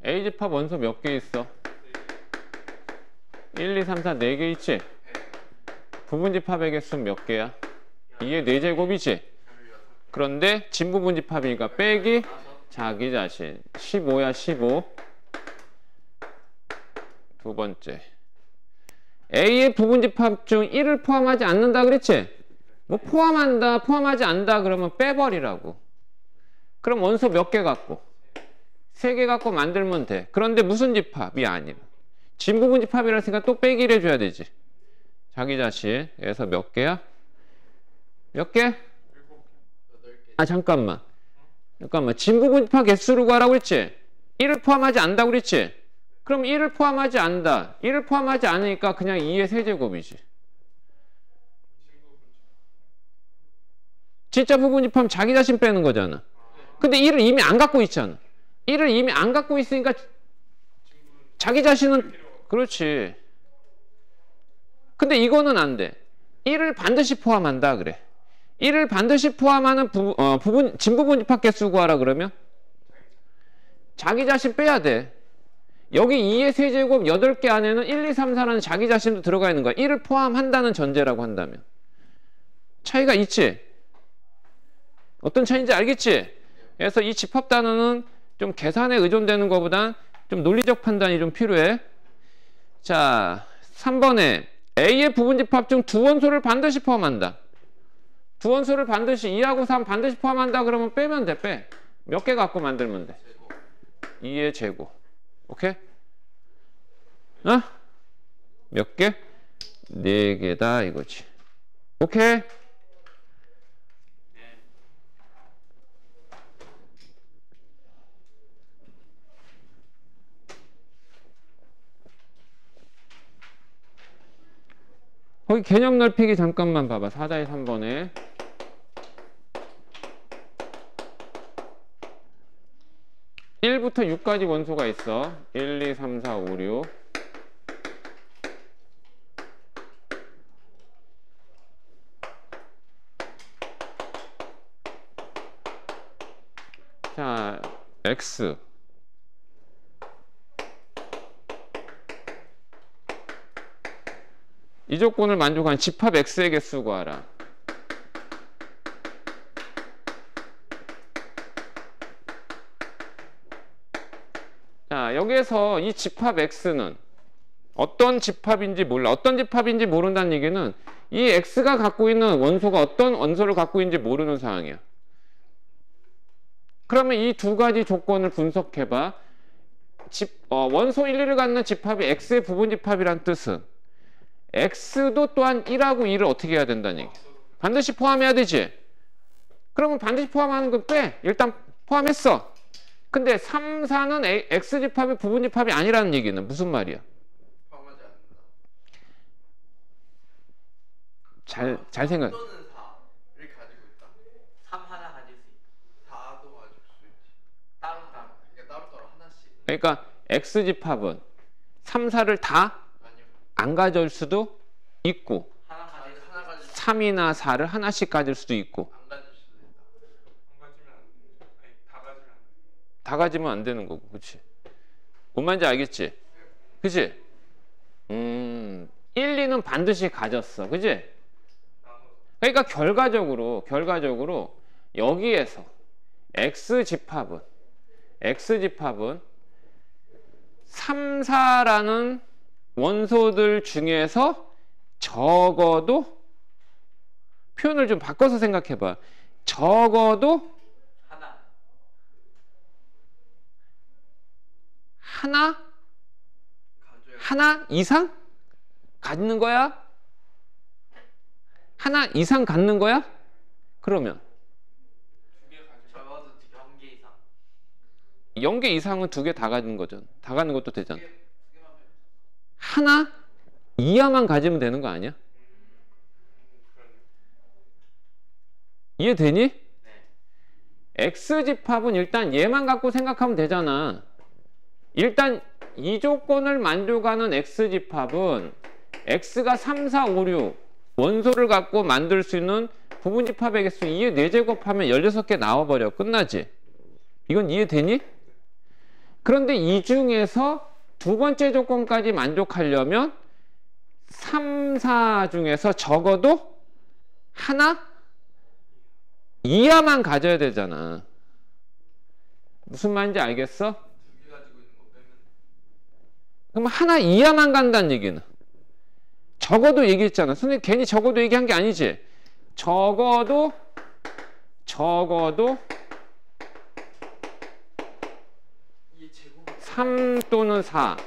A 집합 원소 몇 개 있어? 1, 2, 3, 4, 4개 있지? 부분 집합의 개수는 몇 개야? 2의 4제곱이지? 그런데 진부분 집합이니까 빼기 자기 자신 15야 15. 두 번째 A의 부분 집합 중 1을 포함하지 않는다 그랬지? 뭐 포함한다 포함하지 않는다 그러면 빼버리라고. 그럼 원소 몇 개 갖고? 3개 갖고 만들면 돼. 그런데 무슨 집합이 아니면 진부분 집합이라 했으니까 또 빼기를 해줘야 되지. 자기 자신에서 몇 개야? 몇 개? 8개. 아 잠깐만 진부분 집합 개수로 구하라고 그랬지? 1을 포함하지 않는다고 그랬지? 그럼 1을 포함하지 않는다. 1을 포함하지 않으니까 그냥 2의 세제곱이지. 진짜 부분 집합은 자기 자신 빼는 거잖아. 근데 1을 이미 안 갖고 있잖아. 1을 이미 안 갖고 있으니까 자기 자신은 그렇지. 근데 이거는 안 돼. 1을 반드시 포함한다 그래. 1을 반드시 포함하는 진부분 집합 개수 구하라 그러면 자기 자신 빼야 돼. 여기 2의 세제곱 8개 안에는 1, 2, 3, 4라는 자기 자신도 들어가 있는 거야. 1을 포함한다는 전제라고 한다면. 차이가 있지? 어떤 차이인지 알겠지? 그래서 이 집합 단어는 좀 계산에 의존되는 것보단 좀 논리적 판단이 좀 필요해. 자, 3번에 A의 부분 집합 중 두 원소를 반드시 포함한다. 두 원소를 반드시 2하고 3 반드시 포함한다 그러면 빼면 돼. 빼. 몇 개 갖고 만들면 돼? 2의 제곱. 오케이? 몇 개? 4개다 이거지. 오케이? 거기 개념 넓히기 잠깐만 봐봐. 4-3번에. (1부터 6까지) 원소가 있어. 1, 2, 3, 4, 5, 6. 자, X. 이 조건을 만족한 집합 X의 개수 구하라. 자, 여기에서 이 집합 X는 어떤 집합인지 몰라. 어떤 집합인지 모른다는 얘기는 이 X가 갖고 있는 원소가 어떤 원소를 갖고 있는지 모르는 상황이야. 그러면 이 두 가지 조건을 분석해봐. 원소 1, 2를 갖는 집합이 X의 부분 집합이란 뜻은 X도 또한 1하고 2를 어떻게 해야 된다는 얘기. 반드시 포함해야 되지. 그러면 반드시 포함하는 거 빼. 일단 포함했어. 근데 3, 4는 X집합이 부분 집합이 아니라는 얘기는 무슨 말이야? 포함하지 않는다. 잘 생각. 또는 4를 가지고 있다. 3 하나 가질 수 있다. 4도 가질 수 있지. 따로따로. 그러니까 따로따로 하나씩. 그러니까 X집합은 3, 4를 다 안 아니요. 가져올 수도 있고 하나 가질 수 하나 가질 수 3이나 4를 하나씩 가질 수도 있고 안 가질 수도 있다. 안 가지면 안 돼. 아니, 다 가지면 안 돼. 다 가지면 안 되는 거고. 그치? 뭔 말인지 알겠지? 그치? 1, 2는 반드시 가졌어. 그치? 그러니까 결과적으로 여기에서 X집합은 X집합은 3, 4라는 원소들 중에서 적어도 표현을 좀 바꿔서 생각해봐. 적어도 하나 이상 갖는 거야? 하나 이상 갖는 거야? 그러면 적어도 0개 이상. 0개 이상은 2개 다 가는 거죠. 다 가는 것도 되잖아. 하나 이하만 가지면 되는 거 아니야? 이해되니? 네. X집합은 일단 얘만 갖고 생각하면 되잖아. 일단 이 조건을 만족하는 X집합은 X가 3, 4, 5, 6 원소를 갖고 만들 수 있는 부분집합의 개수 2의 4제곱하면 16개 나와버려. 끝나지? 이건 이해되니? 그런데 이 중에서 두 번째 조건까지 만족하려면 3, 4 중에서 적어도 하나 이하만 가져야 되잖아. 무슨 말인지 알겠어? 2개 가지고 있는 거 빼면 그럼 하나 이하만 간다는 얘기는 적어도 얘기했잖아. 선생님 괜히 적어도 얘기한 게 아니지. 적어도 3 또는 4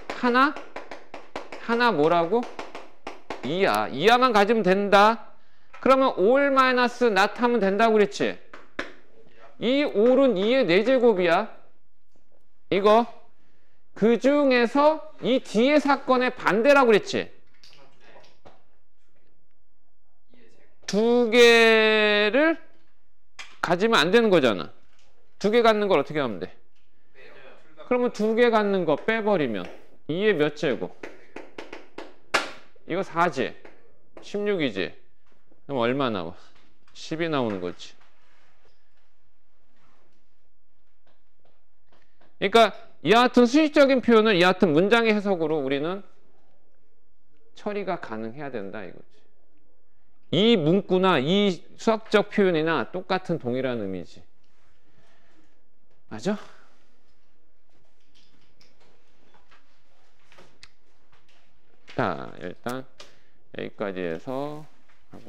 하나 뭐라고? 이하만 가지면 된다. 그러면 5를 마이너스 not 하면 된다고 그랬지. 이 5는 2의 4제곱이야. 이거 그 중에서 이 뒤의 사건의 반대라고 그랬지. 2개를 가지면 안 되는 거잖아. 2개 갖는 걸 어떻게 하면 돼? 그러면 2개 갖는 거 빼버리면 2의 몇 제곱? 이거 4지. 16이지. 그럼 얼마 나와? 10이 나오는 거지. 그러니까 이와 같은 수식적인 표현을 이와 같은 문장의 해석으로 우리는 처리가 가능해야 된다 이거지. 이 문구나 이 수학적 표현이나 똑같은 동일한 의미지. 맞아? 자, 일단 여기까지 해서 하고